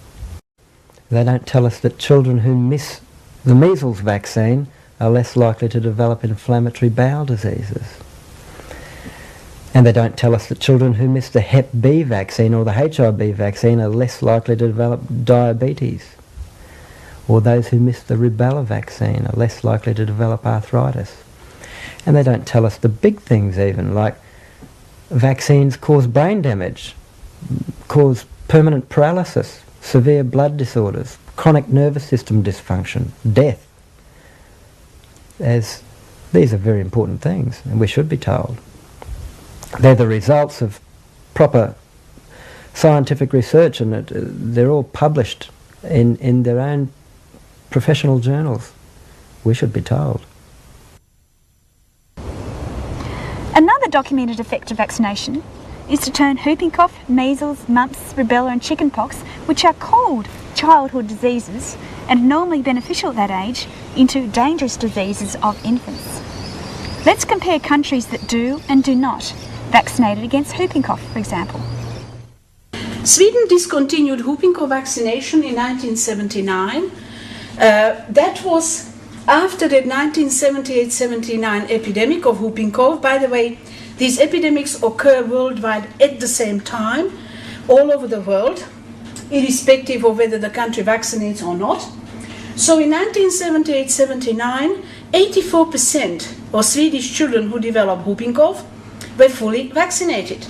Speaker 14: They don't tell us that children who miss the measles vaccine are less likely to develop inflammatory bowel diseases. And they don't tell us that children who miss the Hep B vaccine or the HIV vaccine are less likely to develop diabetes. Or those who miss the rubella vaccine are less likely to develop arthritis. And they don't tell us the big things even, like vaccines cause brain damage, cause permanent paralysis, severe blood disorders, chronic nervous system dysfunction, death. As these are very important things, and we should be told. They're the results of proper scientific research, and they're all published in their own professional journals. We should be told.
Speaker 7: Another documented effect of vaccination is to turn whooping cough, measles, mumps, rubella and chickenpox, which are called childhood diseases and normally beneficial at that age, into dangerous diseases of infants. Let's compare countries that do and do not vaccinate against whooping cough, for example.
Speaker 5: Sweden discontinued whooping cough vaccination in 1979. That was after the 1978-79 epidemic of whooping cough. By the way, these epidemics occur worldwide at the same time, all over the world, irrespective of whether the country vaccinates or not. So in 1978-79, 84% of Swedish children who developed whooping cough were fully vaccinated.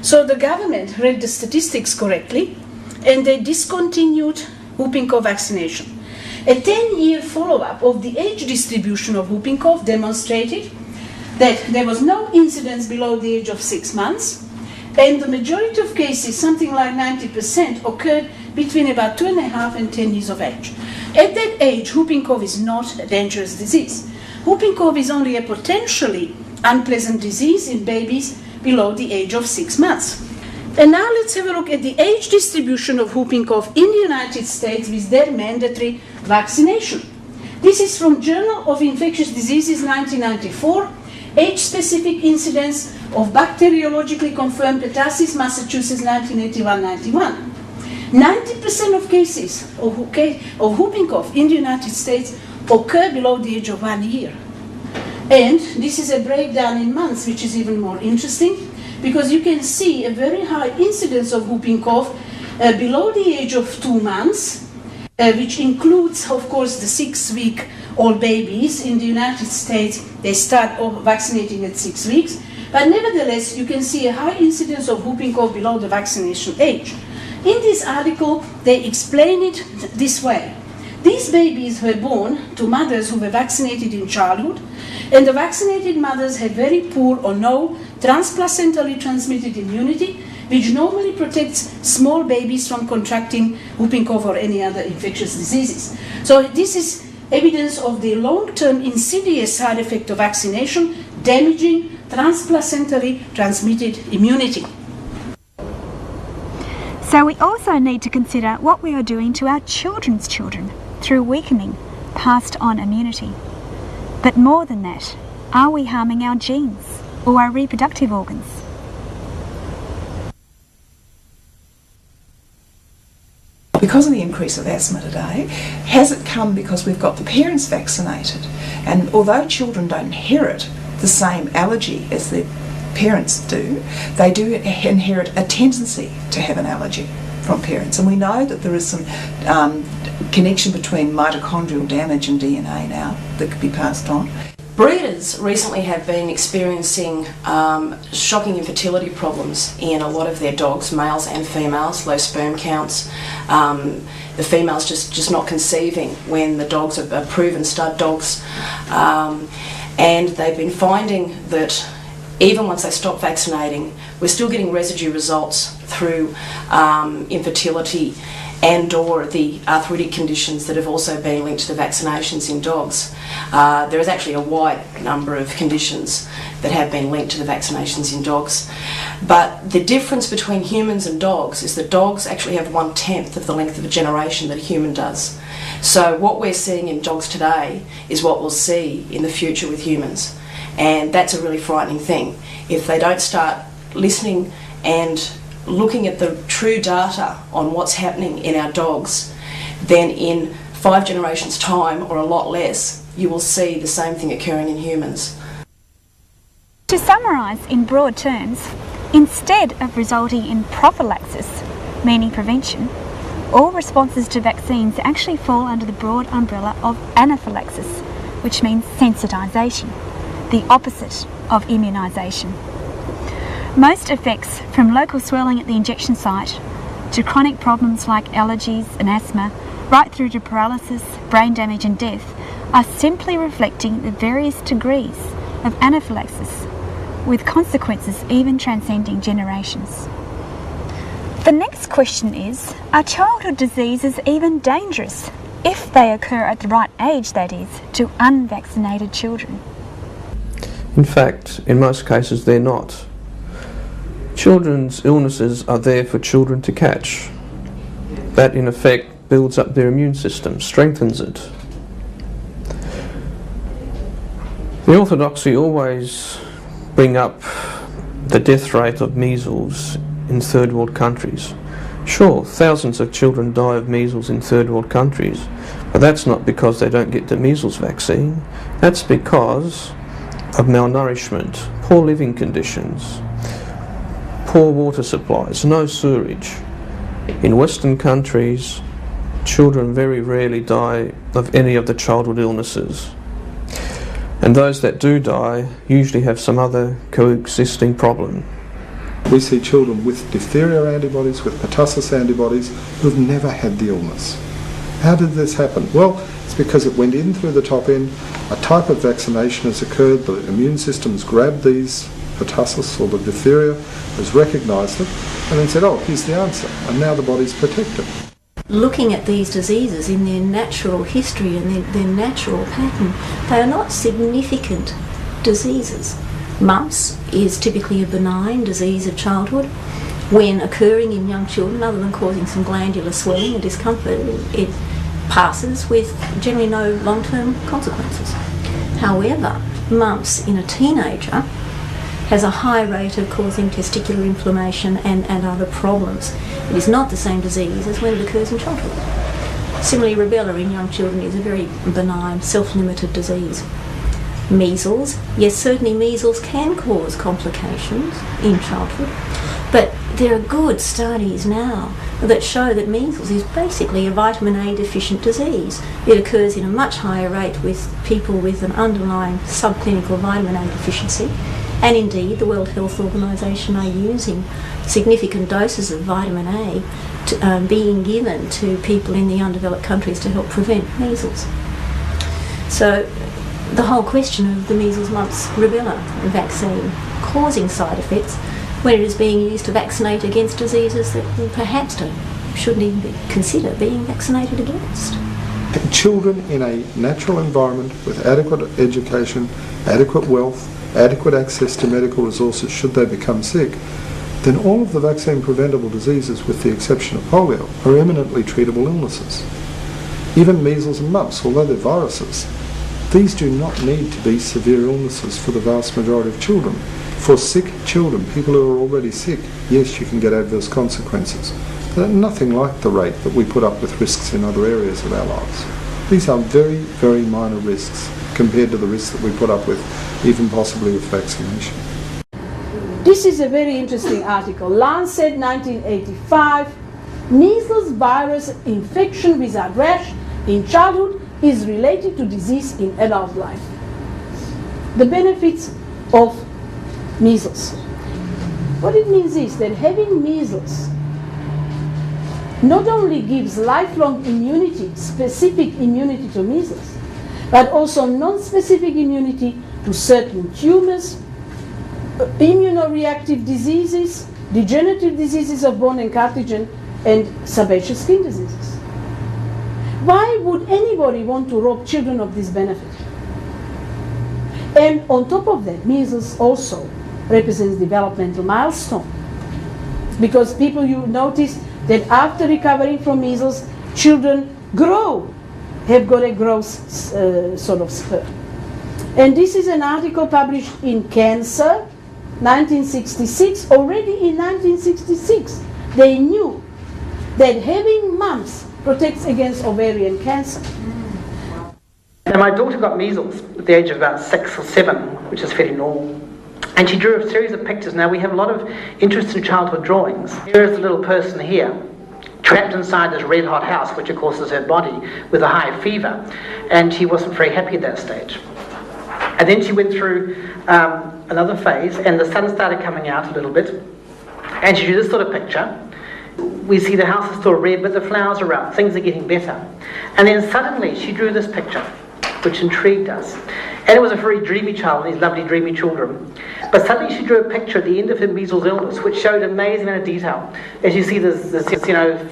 Speaker 5: So the government read the statistics correctly, and they discontinued whooping cough vaccination. A 10-year follow-up of the age distribution of whooping cough demonstrated that there was no incidence below the age of 6 months, And the majority of cases, something like 90%, occurred between about 2.5 and 10 years of age. At that age, whooping cough is not a dangerous disease. Whooping cough is only a potentially unpleasant disease in babies below the age of 6 months. And now let's have a look at the age distribution of whooping cough in the United States with their mandatory vaccination. This is from Journal of Infectious Diseases 1994, age-specific incidence of bacteriologically confirmed pertussis, Massachusetts 1981-91. 90% of cases of whooping cough in the United States occur below the age of 1 year. And this is a breakdown in months, which is even more interesting, because you can see a very high incidence of whooping cough below the age of 2 months, which includes, of course, the 6-week-old babies. In the United States, they start vaccinating at 6 weeks. But nevertheless, you can see a high incidence of whooping cough below the vaccination age. In this article, they explain it this way. These babies were born to mothers who were vaccinated in childhood, and the vaccinated mothers had very poor or no transplacentally transmitted immunity, which normally protects small babies from contracting whooping cough or any other infectious diseases. So this is evidence of the long-term insidious side effect of vaccination, damaging transplacentally transmitted immunity.
Speaker 7: So we also need to consider what we are doing to our children's children through weakening passed on immunity. But more than that, are we harming our genes or our reproductive organs?
Speaker 2: Because of the increase of asthma today, has it come because we've got the parents vaccinated? And although children don't inherit the same allergy as their parents do, they do inherit a tendency to have an allergy from parents. And we know that there is some connection between mitochondrial damage and DNA now that could be passed on.
Speaker 11: Breeders recently have been experiencing shocking infertility problems in a lot of their dogs, males and females, low sperm counts. The females just not conceiving when the dogs are proven stud dogs. And they've been finding that even once they stop vaccinating, we're still getting residue results through infertility and or the arthritic conditions that have also been linked to the vaccinations in dogs. There is actually a wide number of conditions that have been linked to the vaccinations in dogs. But the difference between humans and dogs is that dogs actually have 1/10 of the length of a generation that a human does. So what we're seeing in dogs today is what we'll see in the future with humans. And that's a really frightening thing. If they don't start listening and looking at the true data on what's happening in our dogs, then in 5 generations' time, or a lot less, you will see the same thing occurring in humans.
Speaker 7: To summarise in broad terms, instead of resulting in prophylaxis, meaning prevention, all responses to vaccines actually fall under the broad umbrella of anaphylaxis, which means sensitisation, the opposite of immunisation. Most effects, from local swelling at the injection site to chronic problems like allergies and asthma, right through to paralysis, brain damage and death, are simply reflecting the various degrees of anaphylaxis, with consequences even transcending generations. The next question is, are childhood diseases even dangerous if they occur at the right age, that is, to unvaccinated children?
Speaker 3: In fact, in most cases they're not. Children's illnesses are there for children to catch. That in effect builds up their immune system, strengthens it. The orthodoxy always bring up the death rate of measles in third world countries. Sure, thousands of children die of measles in third world countries, but that's not because they don't get the measles vaccine. That's because of malnourishment, poor living conditions, poor water supplies, no sewerage. In Western countries, children very rarely die of any of the childhood illnesses. And those that do die usually have some other coexisting problem.
Speaker 10: We see children with diphtheria antibodies, with pertussis antibodies, who've never had the illness. How did this happen? Well, it's because it went in through the top end, a type of vaccination has occurred, the immune system's grabbed these pertussis or the diphtheria, has recognised it, and then said, oh, here's the answer, and now the body's protected.
Speaker 4: Looking at these diseases in their natural history and their natural pattern, they are not significant diseases. Mumps is typically a benign disease of childhood. When occurring in young children, other than causing some glandular swelling and discomfort, it passes with generally no long-term consequences. However, mumps in a teenager has a high rate of causing testicular inflammation and other problems. It is not the same disease as when it occurs in childhood. Similarly, rubella in young children is a very benign, self-limited disease. Measles, yes, certainly measles can cause complications in childhood, but there are good studies now that show that measles is basically a vitamin A deficient disease. It occurs in a much higher rate with people with an underlying subclinical vitamin A deficiency, and indeed the World Health Organization are using significant doses of vitamin A being given to people in the undeveloped countries to help prevent measles. So the whole question of the measles, mumps, rubella vaccine causing side effects when it is being used to vaccinate against diseases that perhaps shouldn't even be considered being vaccinated against.
Speaker 10: Children in a natural environment with adequate education, adequate wealth, adequate access to medical resources should they become sick, then all of the vaccine preventable diseases, with the exception of polio, are eminently treatable illnesses. Even measles and mumps, although they're viruses, these do not need to be severe illnesses for the vast majority of children. For sick children, people who are already sick, yes, you can get adverse consequences. But nothing like the rate that we put up with risks in other areas of our lives. These are very, very minor risks compared to the risks that we put up with, even possibly with vaccination.
Speaker 5: This is a very interesting article. Lancet 1985, measles virus infection without rash in childhood is related to disease in adult life. The benefits of measles. What it means is that having measles not only gives lifelong immunity, specific immunity to measles, but also non-specific immunity to certain tumors, immunoreactive diseases, degenerative diseases of bone and cartilage, and sebaceous skin diseases. Why would anybody want to rob children of this benefit? And on top of that, measles also represents developmental milestone. Because people, you notice that after recovering from measles, children grow, have got a growth sort of spurt. And this is an article published in Cancer, 1966. Already in 1966, they knew that having mumps protects against ovarian cancer.
Speaker 9: Now, my daughter got measles at the age of about 6 or 7, which is fairly normal. And she drew a series of pictures. Now, we have a lot of interest in childhood drawings. Here is the little person here, trapped inside this red hot house, which of course is her body, with a high fever. And she wasn't very happy at that stage. And then she went through another phase, and the sun started coming out a little bit. And she drew this sort of picture. We see the house is still red, but the flowers are up. Things are getting better. And then suddenly she drew this picture, which intrigued us. And it was a very dreamy child, these lovely dreamy children. But suddenly she drew a picture at the end of her measles illness, which showed an amazing amount of detail. As you see, there's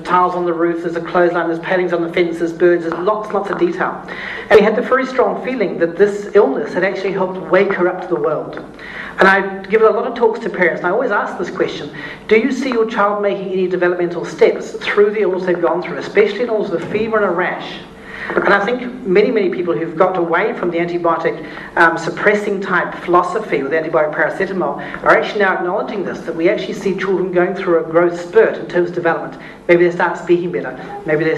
Speaker 9: tiles on the roof, there's a clothesline, there's palings on the fence, there's birds, there's lots of detail. And we had the very strong feeling that this illness had actually helped wake her up to the world. And I give a lot of talks to parents, and I always ask this question: do you see your child making any developmental steps through the illness they've gone through, especially in illness with a fever and a rash? And I think many people who've got away from the antibiotic suppressing type philosophy with antibiotic paracetamol are actually now acknowledging this, that we actually see children going through a growth spurt in terms of development. Maybe they start speaking better, maybe they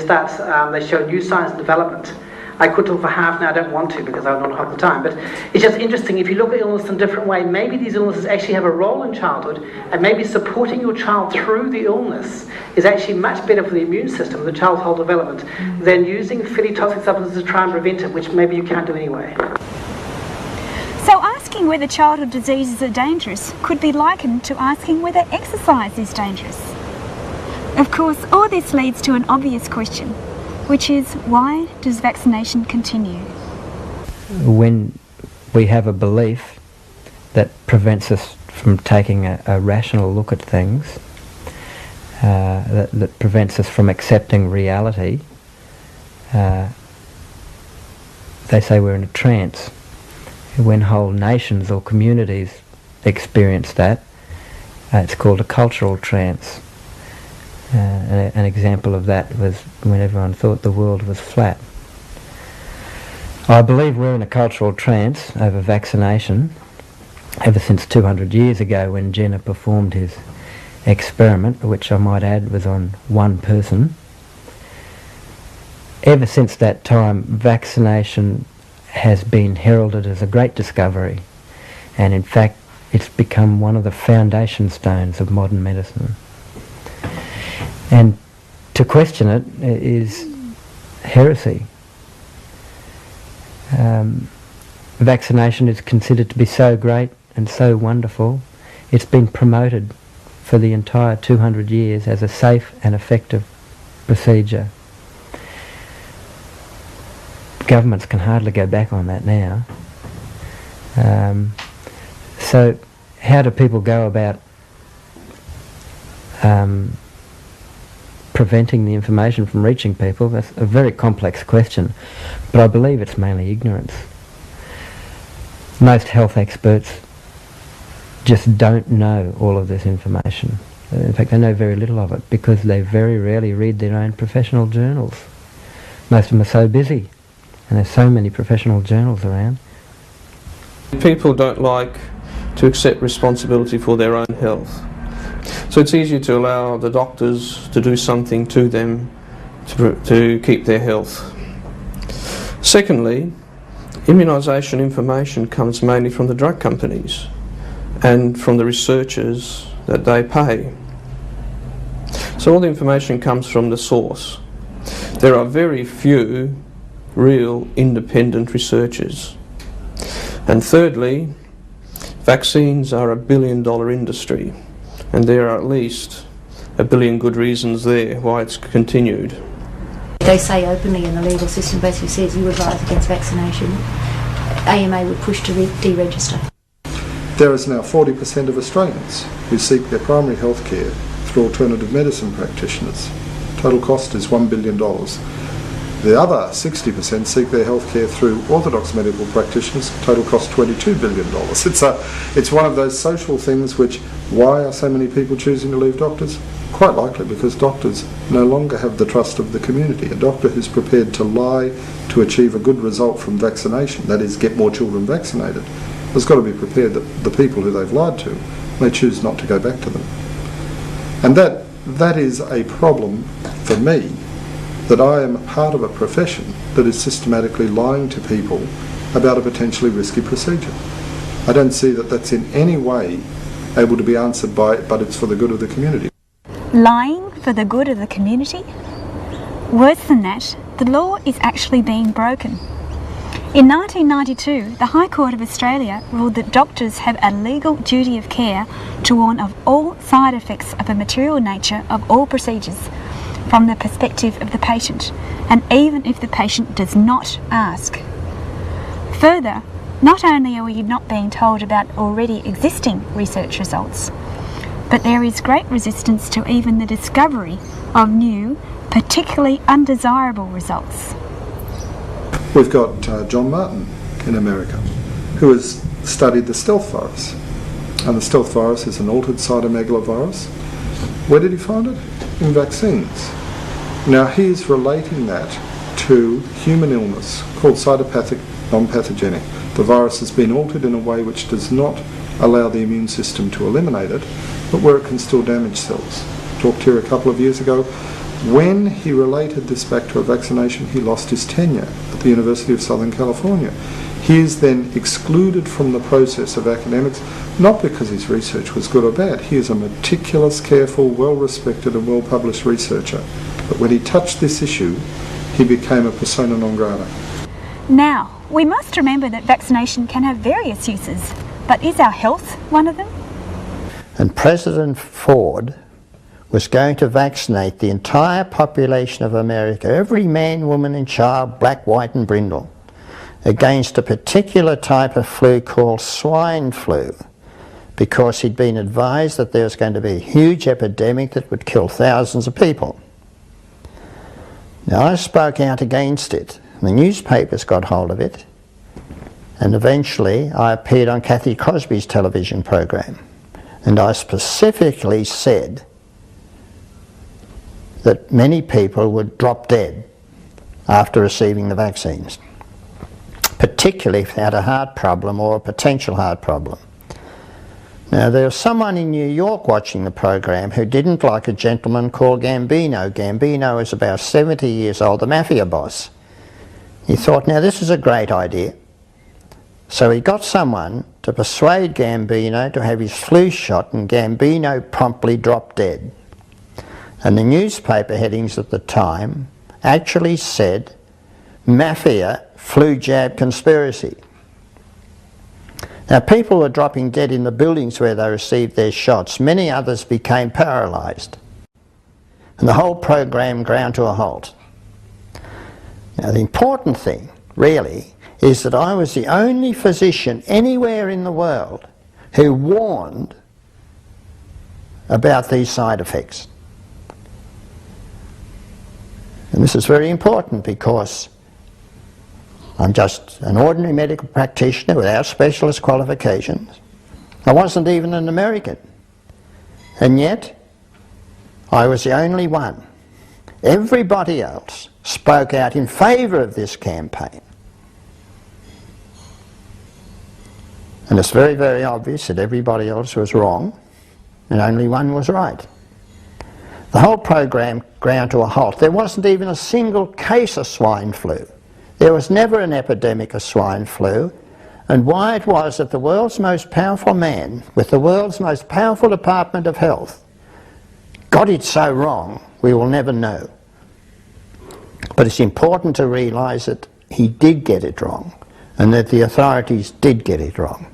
Speaker 9: show new signs of development. I could talk for half now, I don't want to because I don't have the time, but it's just interesting. If you look at illness in a different way, maybe these illnesses actually have a role in childhood, and maybe supporting your child through the illness is actually much better for the immune system, the child's whole development, than using fairly toxic substances to try and prevent it, which maybe you can't do anyway.
Speaker 7: So asking whether childhood diseases are dangerous could be likened to asking whether exercise is dangerous. Of course, all this leads to an obvious question, which is, why does vaccination continue?
Speaker 14: When we have a belief that prevents us from taking a rational look at things, that prevents us from accepting reality. They say we're in a trance. When whole nations or communities experience that, it's called a cultural trance. An example of that was when everyone thought the world was flat. I believe we're in a cultural trance over vaccination ever since 200 years ago when Jenner performed his experiment, which I might add was on one person. Ever since that time, vaccination has been heralded as a great discovery, and in fact it's become one of the foundation stones of modern medicine. And to question it is heresy. Vaccination is considered to be so great and so wonderful, it's been promoted for the entire 200 years as a safe and effective procedure. Governments can hardly go back on that now. So how do people go about preventing the information from reaching people? That's a very complex question, but I believe it's mainly ignorance. Most health experts just don't know all of this information. In fact, they know very little of it because they very rarely read their own professional journals. Most of them are so busy, and there's so many professional journals around.
Speaker 3: People don't like to accept responsibility for their own health. So it's easier to allow the doctors to do something to them to keep their health. Secondly, immunisation information comes mainly from the drug companies and from the researchers that they pay. So all the information comes from the source. There are very few real independent researchers. And thirdly, vaccines are $1 billion industry, and there are at least 1 billion good reasons there why it's continued.
Speaker 4: They say openly in the legal system basically says you advise against vaccination, AMA would push to deregister.
Speaker 10: There is now 40% of Australians who seek their primary health care through alternative medicine practitioners. Total cost is $1 billion. The other 60% seek their health care through orthodox medical practitioners. Total cost $22 billion. It's one of those social things which, why are so many people choosing to leave doctors? Quite likely because doctors no longer have the trust of the community. A doctor who's prepared to lie to achieve a good result from vaccination, that is, get more children vaccinated, has got to be prepared that the people who they've lied to may choose not to go back to them. And that is a problem for me, that I am part of a profession that is systematically lying to people about a potentially risky procedure. I don't see that that's in any way able to be answered by it, but it's for the good of the community.
Speaker 7: Lying for the good of the community? Worse than that, the law is actually being broken. In 1992, the High Court of Australia ruled that doctors have a legal duty of care to warn of all side effects of a material nature of all procedures from the perspective of the patient, and even if the patient does not ask. Further, not only are we not being told about already existing research results, but there is great resistance to even the discovery of new, particularly undesirable results.
Speaker 10: We've got John Martin in America, who has studied the stealth virus. And the stealth virus is an altered cytomegalovirus. Where did he find it? In vaccines. Now he's relating that to human illness called cytopathic non-pathogenic. The virus has been altered in a way which does not allow the immune system to eliminate it, but where it can still damage cells. Talked here a couple of years ago. When he related this back to a vaccination, he lost his tenure at the University of Southern California. He is then excluded from the process of academics, not because his research was good or bad. He is a meticulous, careful, well-respected and well-published researcher. But when he touched this issue, he became a persona non grata.
Speaker 7: Now, we must remember that vaccination can have various uses, but is our health one of them?
Speaker 6: And President Ford was going to vaccinate the entire population of America, every man, woman and child, black, white and brindle, against a particular type of flu called swine flu, because he'd been advised that there was going to be a huge epidemic that would kill thousands of people. Now I spoke out against it. The newspapers got hold of it, and eventually I appeared on Kathy Crosby's television program, and I specifically said that many people would drop dead after receiving the vaccines, particularly if they had a heart problem or a potential heart problem. Now there was someone in New York watching the program who didn't like a gentleman called Gambino. Gambino is about 70 years old, the mafia boss. He thought, now this is a great idea. So he got someone to persuade Gambino to have his flu shot, and Gambino promptly dropped dead. And the newspaper headings at the time actually said, "Mafia flu jab conspiracy." Now people were dropping dead in the buildings where they received their shots. Many others became paralysed. And the whole program ground to a halt. Now the important thing, really, is that I was the only physician anywhere in the world who warned about these side effects. And this is very important because I'm just an ordinary medical practitioner without specialist qualifications. I wasn't even an American. And yet, I was the only one. Everybody else spoke out in favour of this campaign. And it's very, very obvious that everybody else was wrong and only one was right. The whole program ground to a halt. There wasn't even a single case of swine flu. There was never an epidemic of swine flu, and why it was that the world's most powerful man, with the world's most powerful Department of Health, got it so wrong, we will never know. But it's important to realise that he did get it wrong, and that the authorities did get it wrong.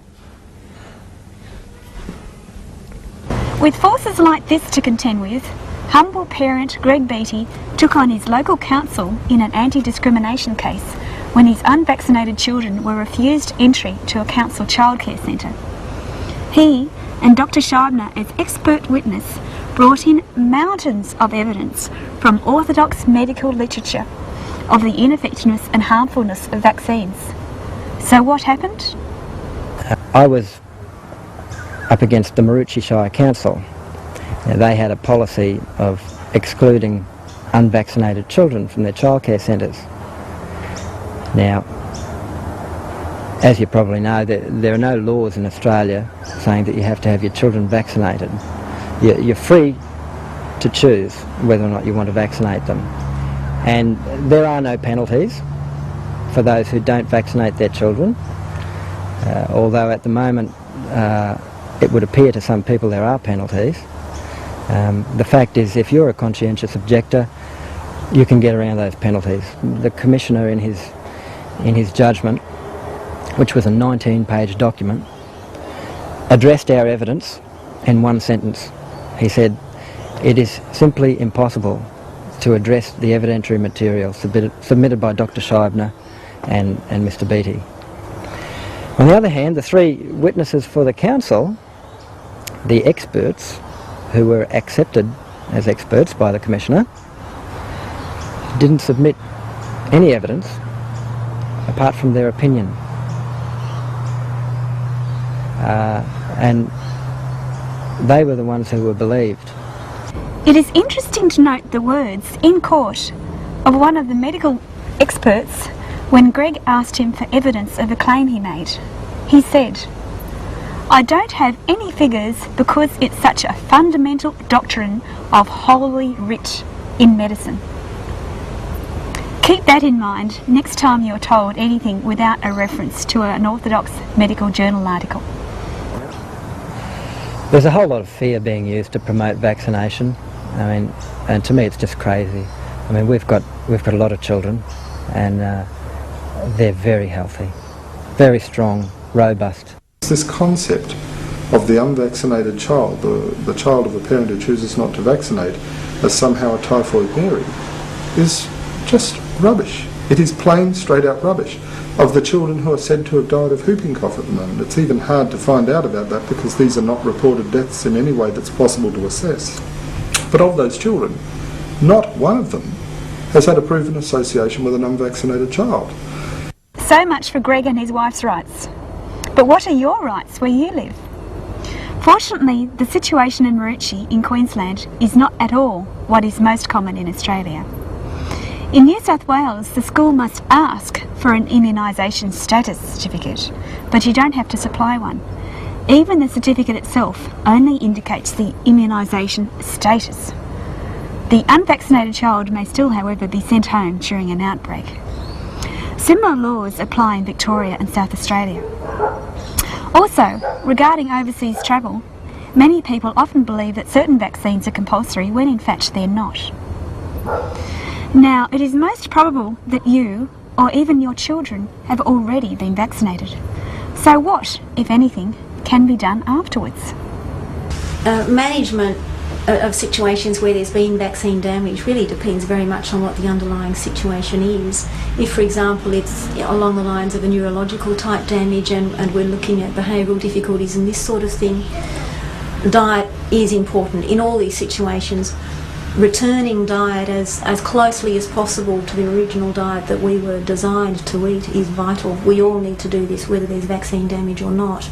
Speaker 7: With forces like this to contend with, humble parent Greg Beattie took on his local council in an anti-discrimination case when his unvaccinated children were refused entry to a council childcare centre. He and Dr. Scheibner, as expert witness, brought in mountains of evidence from orthodox medical literature of the ineffectiveness and harmfulness of vaccines. So what happened?
Speaker 14: I was up against the Maroochy Shire Council. Now, they had a policy of excluding unvaccinated children from their childcare centres. Now, as you probably know, there are no laws in Australia saying that you have to have your children vaccinated. You're free to choose whether or not you want to vaccinate them. And there are no penalties for those who don't vaccinate their children, although at the moment it would appear to some people there are penalties. The fact is, if you're a conscientious objector, you can get around those penalties. The Commissioner in his judgment, which was a 19-page document, addressed our evidence in one sentence. He said, "It is simply impossible to address the evidentiary material submitted by Dr. Scheibner and Mr. Beattie." On the other hand, the three witnesses for the council, the experts who were accepted as experts by the Commissioner, didn't submit any evidence apart from their opinion. And they were the ones who were believed.
Speaker 7: It is interesting to note the words in court of one of the medical experts when Greg asked him for evidence of a claim he made. He said, "I don't have any figures because it's such a fundamental doctrine of Holy Writ in medicine." Keep that in mind next time you're told anything without a reference to an orthodox medical journal article.
Speaker 14: There's a whole lot of fear being used to promote vaccination. I mean, and to me it's just crazy. I mean, we've got a lot of children, and they're very healthy, very strong, robust.
Speaker 10: This concept of the unvaccinated child, the child of a parent who chooses not to vaccinate, as somehow a typhoid Mary, is just rubbish. It is plain, straight-out rubbish. Of the children who are said to have died of whooping cough at the moment, it's even hard to find out about that because these are not reported deaths in any way that's possible to assess. But of those children, not one of them has had a proven association with an unvaccinated child.
Speaker 7: So much for Greg and his wife's rights. But what are your rights where you live? Fortunately, the situation in Maroochy in Queensland is not at all what is most common in Australia. In New South Wales, the school must ask for an immunisation status certificate, but you don't have to supply one. Even the certificate itself only indicates the immunisation status. The unvaccinated child may still, however, be sent home during an outbreak. Similar laws apply in Victoria and South Australia. Also, regarding overseas travel, many people often believe that certain vaccines are compulsory when in fact they're not. Now, it is most probable that you, or even your children, have already been vaccinated. So what, if anything, can be done afterwards?
Speaker 4: Management of situations where there's been vaccine damage really depends very much on what the underlying situation is. If, for example, it's along the lines of a neurological type damage and we're looking at behavioural difficulties and this sort of thing, diet is important in all these situations. Returning diet as closely as possible to the original diet that we were designed to eat is vital. We all need to do this, whether there's vaccine damage or not.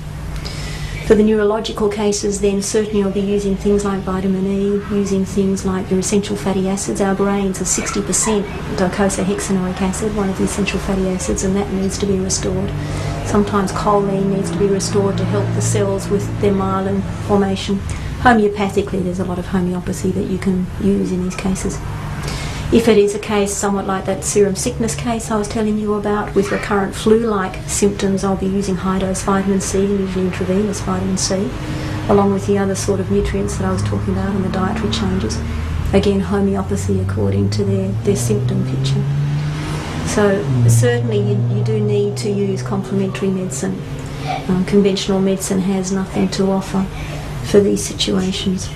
Speaker 4: For the neurological cases, then certainly I'll be using things like vitamin E, using things like your essential fatty acids. Our brains are 60% docosahexaenoic acid, one of the essential fatty acids, and that needs to be restored. Sometimes choline needs to be restored to help the cells with their myelin formation. Homeopathically, there's a lot of homeopathy that you can use in these cases. If it is a case somewhat like that serum sickness case I was telling you about with recurrent flu-like symptoms, I'll be using high-dose vitamin C, usually intravenous vitamin C, along with the other sort of nutrients that I was talking about and the dietary changes. Again, homeopathy according to their symptom picture. So certainly you do need to use complementary medicine. Conventional medicine has nothing to offer for these situations.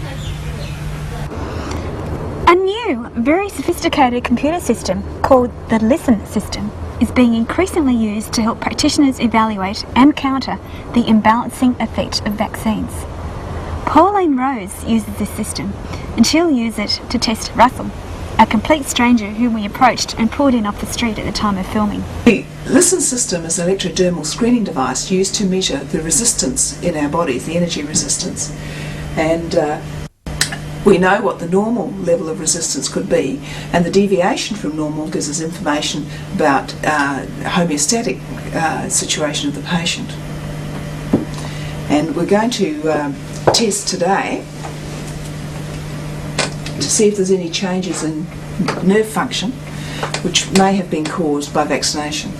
Speaker 7: A new, very sophisticated computer system called the LISTEN system is being increasingly used to help practitioners evaluate and counter the imbalancing effect of vaccines. Pauline Rose uses this system, and she'll use it to test Russell, a complete stranger whom we approached and pulled in off the street at the time of filming.
Speaker 2: The LISTEN system is an electrodermal screening device used to measure the resistance in our bodies, the energy resistance. And we know what the normal level of resistance could be, and the deviation from normal gives us information about homeostatic situation of the patient. And we're going to test today to see if there's any changes in nerve function which may have been caused by vaccination.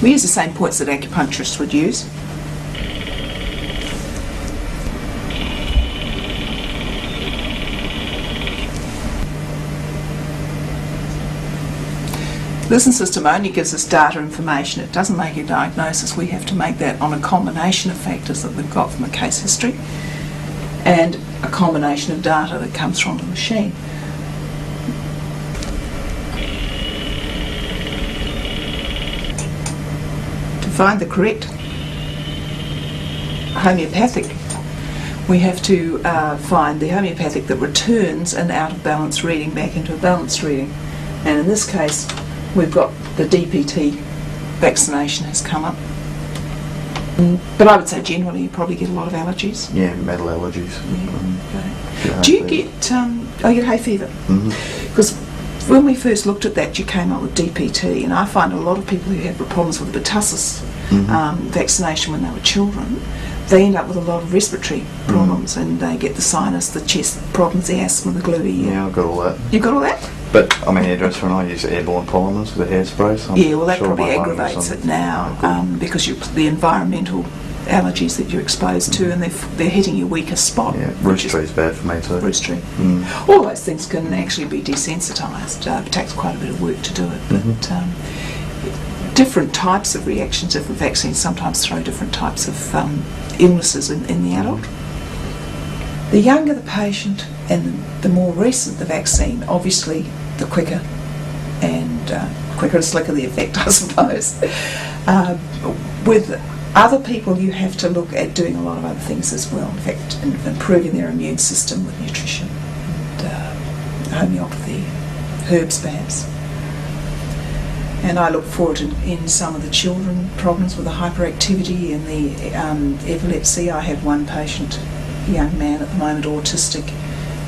Speaker 2: We use the same points that acupuncturists would use. The LISTEN system only gives us data information. It doesn't make a diagnosis. We have to make that on a combination of factors that we've got from a case history and a combination of data that comes from the machine. To find the correct homeopathic, we have to find the homeopathic that returns an out of balance reading back into a balanced reading. And in this case, we've got the DPT vaccination has come up. But I would say generally you probably get a lot of allergies.
Speaker 15: Yeah, metal allergies.
Speaker 2: Yeah. Okay. Do you get, you get hay fever? Because when we first looked at that, you came up with DPT, and I find a lot of people who have problems with the pertussis vaccination when they were children, they end up with a lot of respiratory problems, and they get the sinus, the chest problems, the asthma, the glue.
Speaker 15: Yeah, I've got all that.
Speaker 2: You got all that?
Speaker 15: But I'm a hairdresser and I use airborne polymers with hairspray. So
Speaker 2: yeah, well that probably aggravates it now because the environmental allergies that you're exposed to, and they're hitting your weakest spot.
Speaker 15: Yeah, roost tree's bad for me too.
Speaker 2: Roost tree. All those things can actually be desensitised. It takes quite a bit of work to do it. But different types of reactions, different vaccines sometimes throw different types of illnesses in the adult. The younger the patient and the more recent the vaccine, obviously the quicker and slicker the effect, I suppose. With other people, you have to look at doing a lot of other things as well. In fact, improving their immune system with nutrition and homeopathy, herbs perhaps. And I look forward to, in some of the children, problems with the hyperactivity and the epilepsy. I have one patient, a young man at the moment, autistic,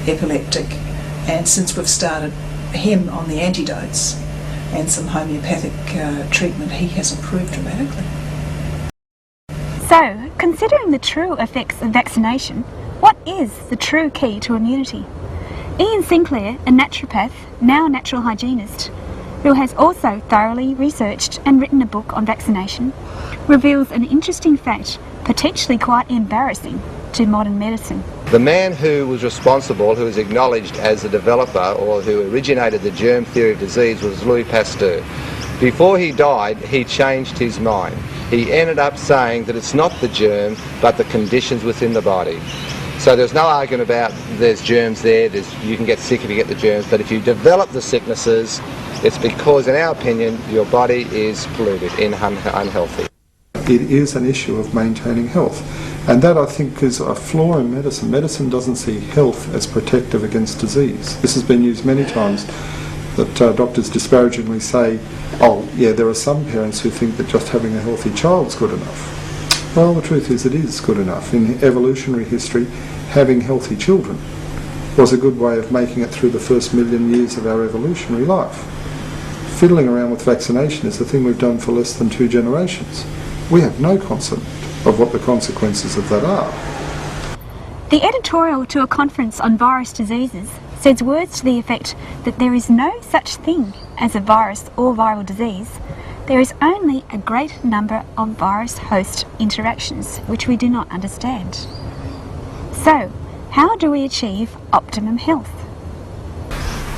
Speaker 2: epileptic, and since we've started him on the antidotes and some homeopathic treatment, he has improved dramatically.
Speaker 7: So, considering the true effects of vaccination, what is the true key to immunity? Ian Sinclair, a naturopath, now natural hygienist, who has also thoroughly researched and written a book on vaccination, reveals an interesting fact, potentially quite embarrassing to modern medicine.
Speaker 16: The man who was responsible, who was acknowledged as the developer or who originated the germ theory of disease, was Louis Pasteur. Before he died, he changed his mind. He ended up saying that it's not the germ, but the conditions within the body. So there's no argument about there's germs there, you can get sick if you get the germs, but if you develop the sicknesses, it's because, in our opinion, your body is polluted and unhealthy.
Speaker 10: It is an issue of maintaining health. And that, I think, is a flaw in medicine. Medicine doesn't see health as protective against disease. This has been used many times, that doctors disparagingly say, oh, yeah, there are some parents who think that just having a healthy child is good enough. Well, the truth is it is good enough. In evolutionary history, having healthy children was a good way of making it through the first million years of our evolutionary life. Fiddling around with vaccination is the thing we've done for less than 2 generations. We have no concept of what the consequences of that are.
Speaker 7: The editorial to a conference on virus diseases says words to the effect that there is no such thing as a virus or viral disease. There is only a great number of virus-host interactions which we do not understand. So, how do we achieve optimum health?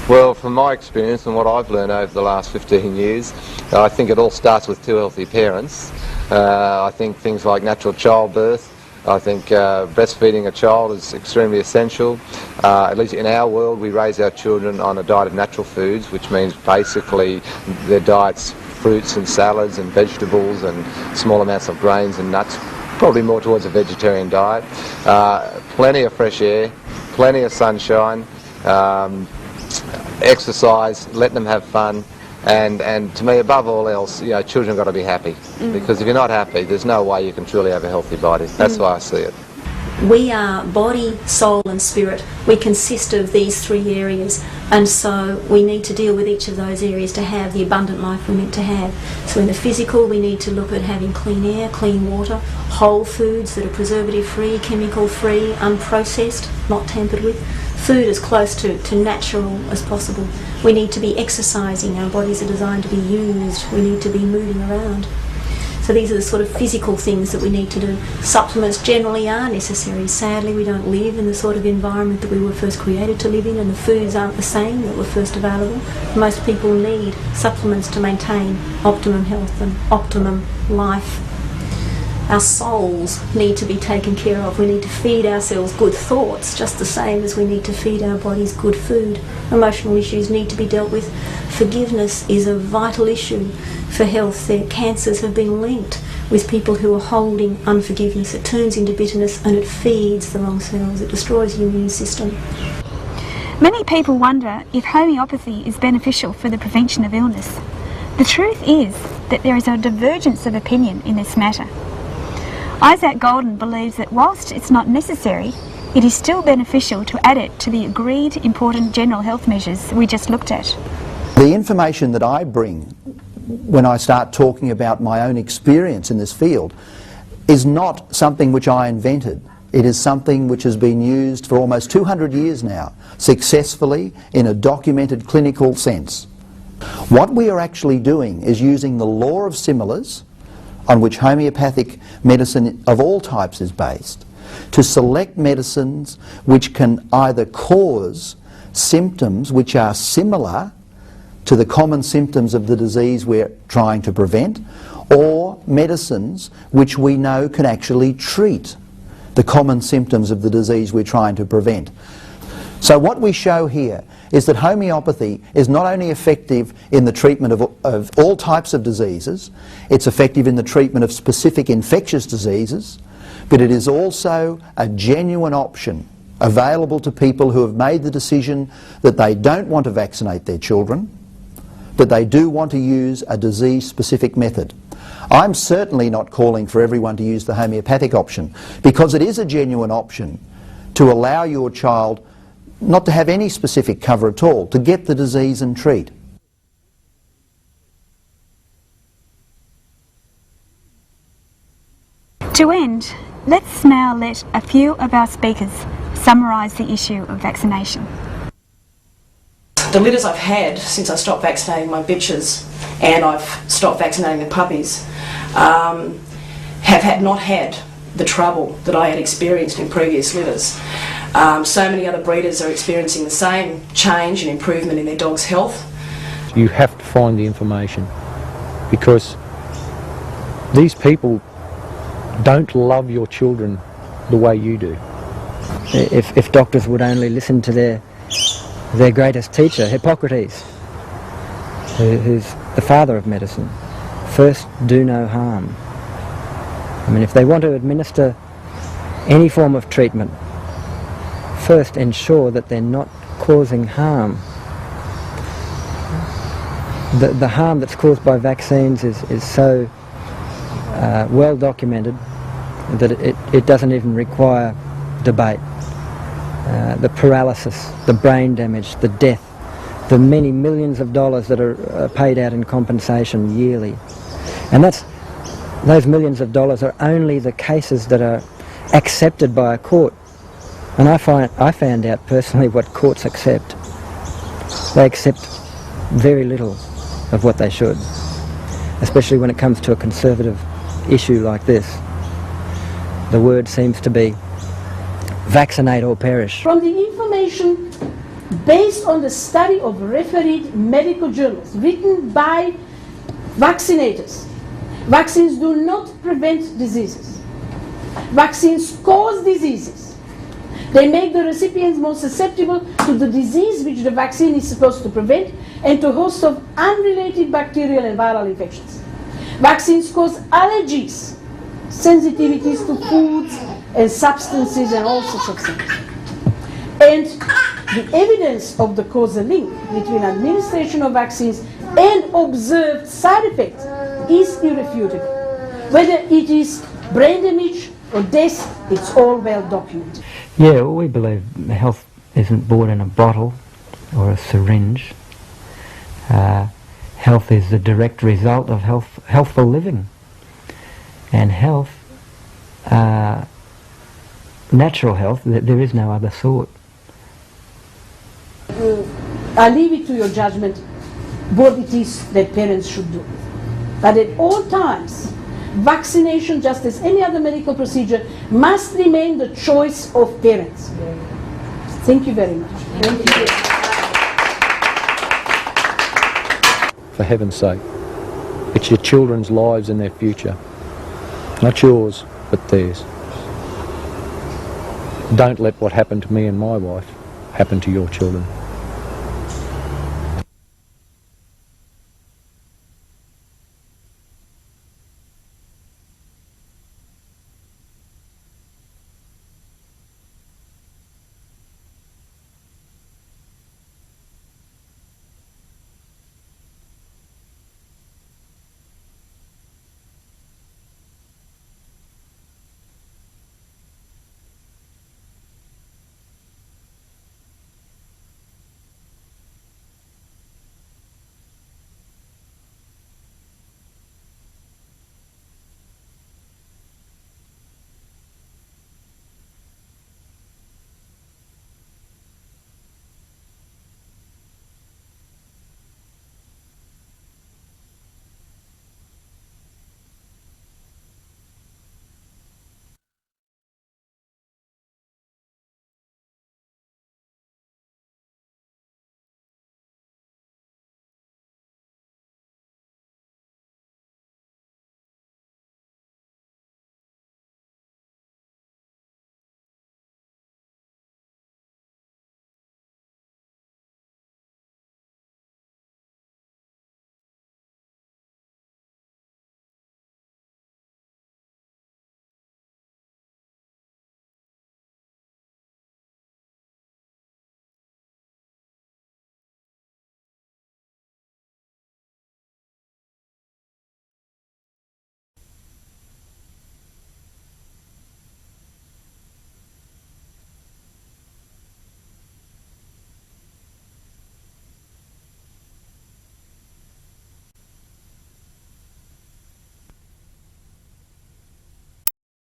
Speaker 16: Well, from my experience and what I've learned over the last 15 years, I think it all starts with 2 healthy parents. I think things like natural childbirth, I think breastfeeding a child is extremely essential. At least in our world, we raise our children on a diet of natural foods, which means basically their diet's fruits and salads and vegetables and small amounts of grains and nuts, probably more towards a vegetarian diet. Plenty of fresh air, plenty of sunshine, exercise, let them have fun, and to me, above all else, you know, children have got to be happy, because if you're not happy, there's no way you can truly have a healthy body. That's why I see it.
Speaker 4: We are body, soul and spirit. We consist of these 3 areas, and so we need to deal with each of those areas to have the abundant life we're meant to have. So in the physical, we need to look at having clean air, clean water, whole foods that are preservative-free, chemical-free, unprocessed, not tampered with. Food as close to natural as possible. We need to be exercising. Our bodies are designed to be used. We need to be moving around. So these are the sort of physical things that we need to do. Supplements generally are necessary. Sadly, we don't live in the sort of environment that we were first created to live in, and the foods aren't the same that were first available. Most people need supplements to maintain optimum health and optimum life. Our souls need to be taken care of. We need to feed ourselves good thoughts, just the same as we need to feed our bodies good food. Emotional issues need to be dealt with. Forgiveness is a vital issue for health. Their cancers have been linked with people who are holding unforgiveness. It turns into bitterness and it feeds the wrong cells. It destroys the immune system.
Speaker 7: Many people wonder if homeopathy is beneficial for the prevention of illness. The truth is that there is a divergence of opinion in this matter. Isaac Golden believes that whilst it's not necessary, it is still beneficial to add it to the agreed important general health measures we just looked at.
Speaker 8: The information that I bring when I start talking about my own experience in this field is not something which I invented. It is something which has been used for almost 200 years now, successfully in a documented clinical sense. What we are actually doing is using the law of similars, on which homeopathic medicine of all types is based, to select medicines which can either cause symptoms which are similar to the common symptoms of the disease we're trying to prevent, or medicines which we know can actually treat the common symptoms of the disease we're trying to prevent. So what we show here is that homeopathy is not only effective in the treatment of all types of diseases, it's effective in the treatment of specific infectious diseases, but it is also a genuine option available to people who have made the decision that they don't want to vaccinate their children, but they do want to use a disease-specific method. I'm certainly not calling for everyone to use the homeopathic option, because it is a genuine option to allow your child not to have any specific cover at all, to get the disease and treat.
Speaker 7: To end, let's now let a few of our speakers summarise the issue of vaccination.
Speaker 11: The litters I've had since I stopped vaccinating my bitches, and I've stopped vaccinating the puppies, have not had the trouble that I had experienced in previous litters. So many other breeders are experiencing the same change and improvement in their dog's health.
Speaker 1: You have to find the information, because these people don't love your children the way you do.
Speaker 14: If doctors would only listen to their greatest teacher, Hippocrates, who's the father of medicine, first do no harm. I mean, if they want to administer any form of treatment, first ensure that they're not causing harm. The harm that's caused by vaccines is so well documented that it doesn't even require debate. The paralysis, the brain damage, the death, the many millions of dollars that are paid out in compensation yearly. And those millions of dollars are only the cases that are accepted by a court. And I found out personally what courts accept. They accept very little of what they should, especially when it comes to a conservative issue like this. The word seems to be vaccinate or perish.
Speaker 5: From the information based on the study of refereed medical journals written by vaccinators, vaccines do not prevent diseases. Vaccines cause diseases. They make the recipients more susceptible to the disease which the vaccine is supposed to prevent and to a host of unrelated bacterial and viral infections. Vaccines cause allergies, sensitivities to foods and substances and all sorts of things. And the evidence of the causal link between administration of vaccines and observed side effects is irrefutable. Whether it is brain damage or death, it's all well documented.
Speaker 14: Yeah, well, we believe health isn't bought in a bottle or a syringe. Health is the direct result of healthful living. And health, natural health, there is no other sort.
Speaker 5: I leave it to your judgment what it is that parents should do. But at all times, vaccination, just as any other medical procedure, must remain the choice of parents. Thank you very much. Thank you.
Speaker 1: For heaven's sake, it's your children's lives and their future. Not yours, but theirs. Don't let what happened to me and my wife happen to your children.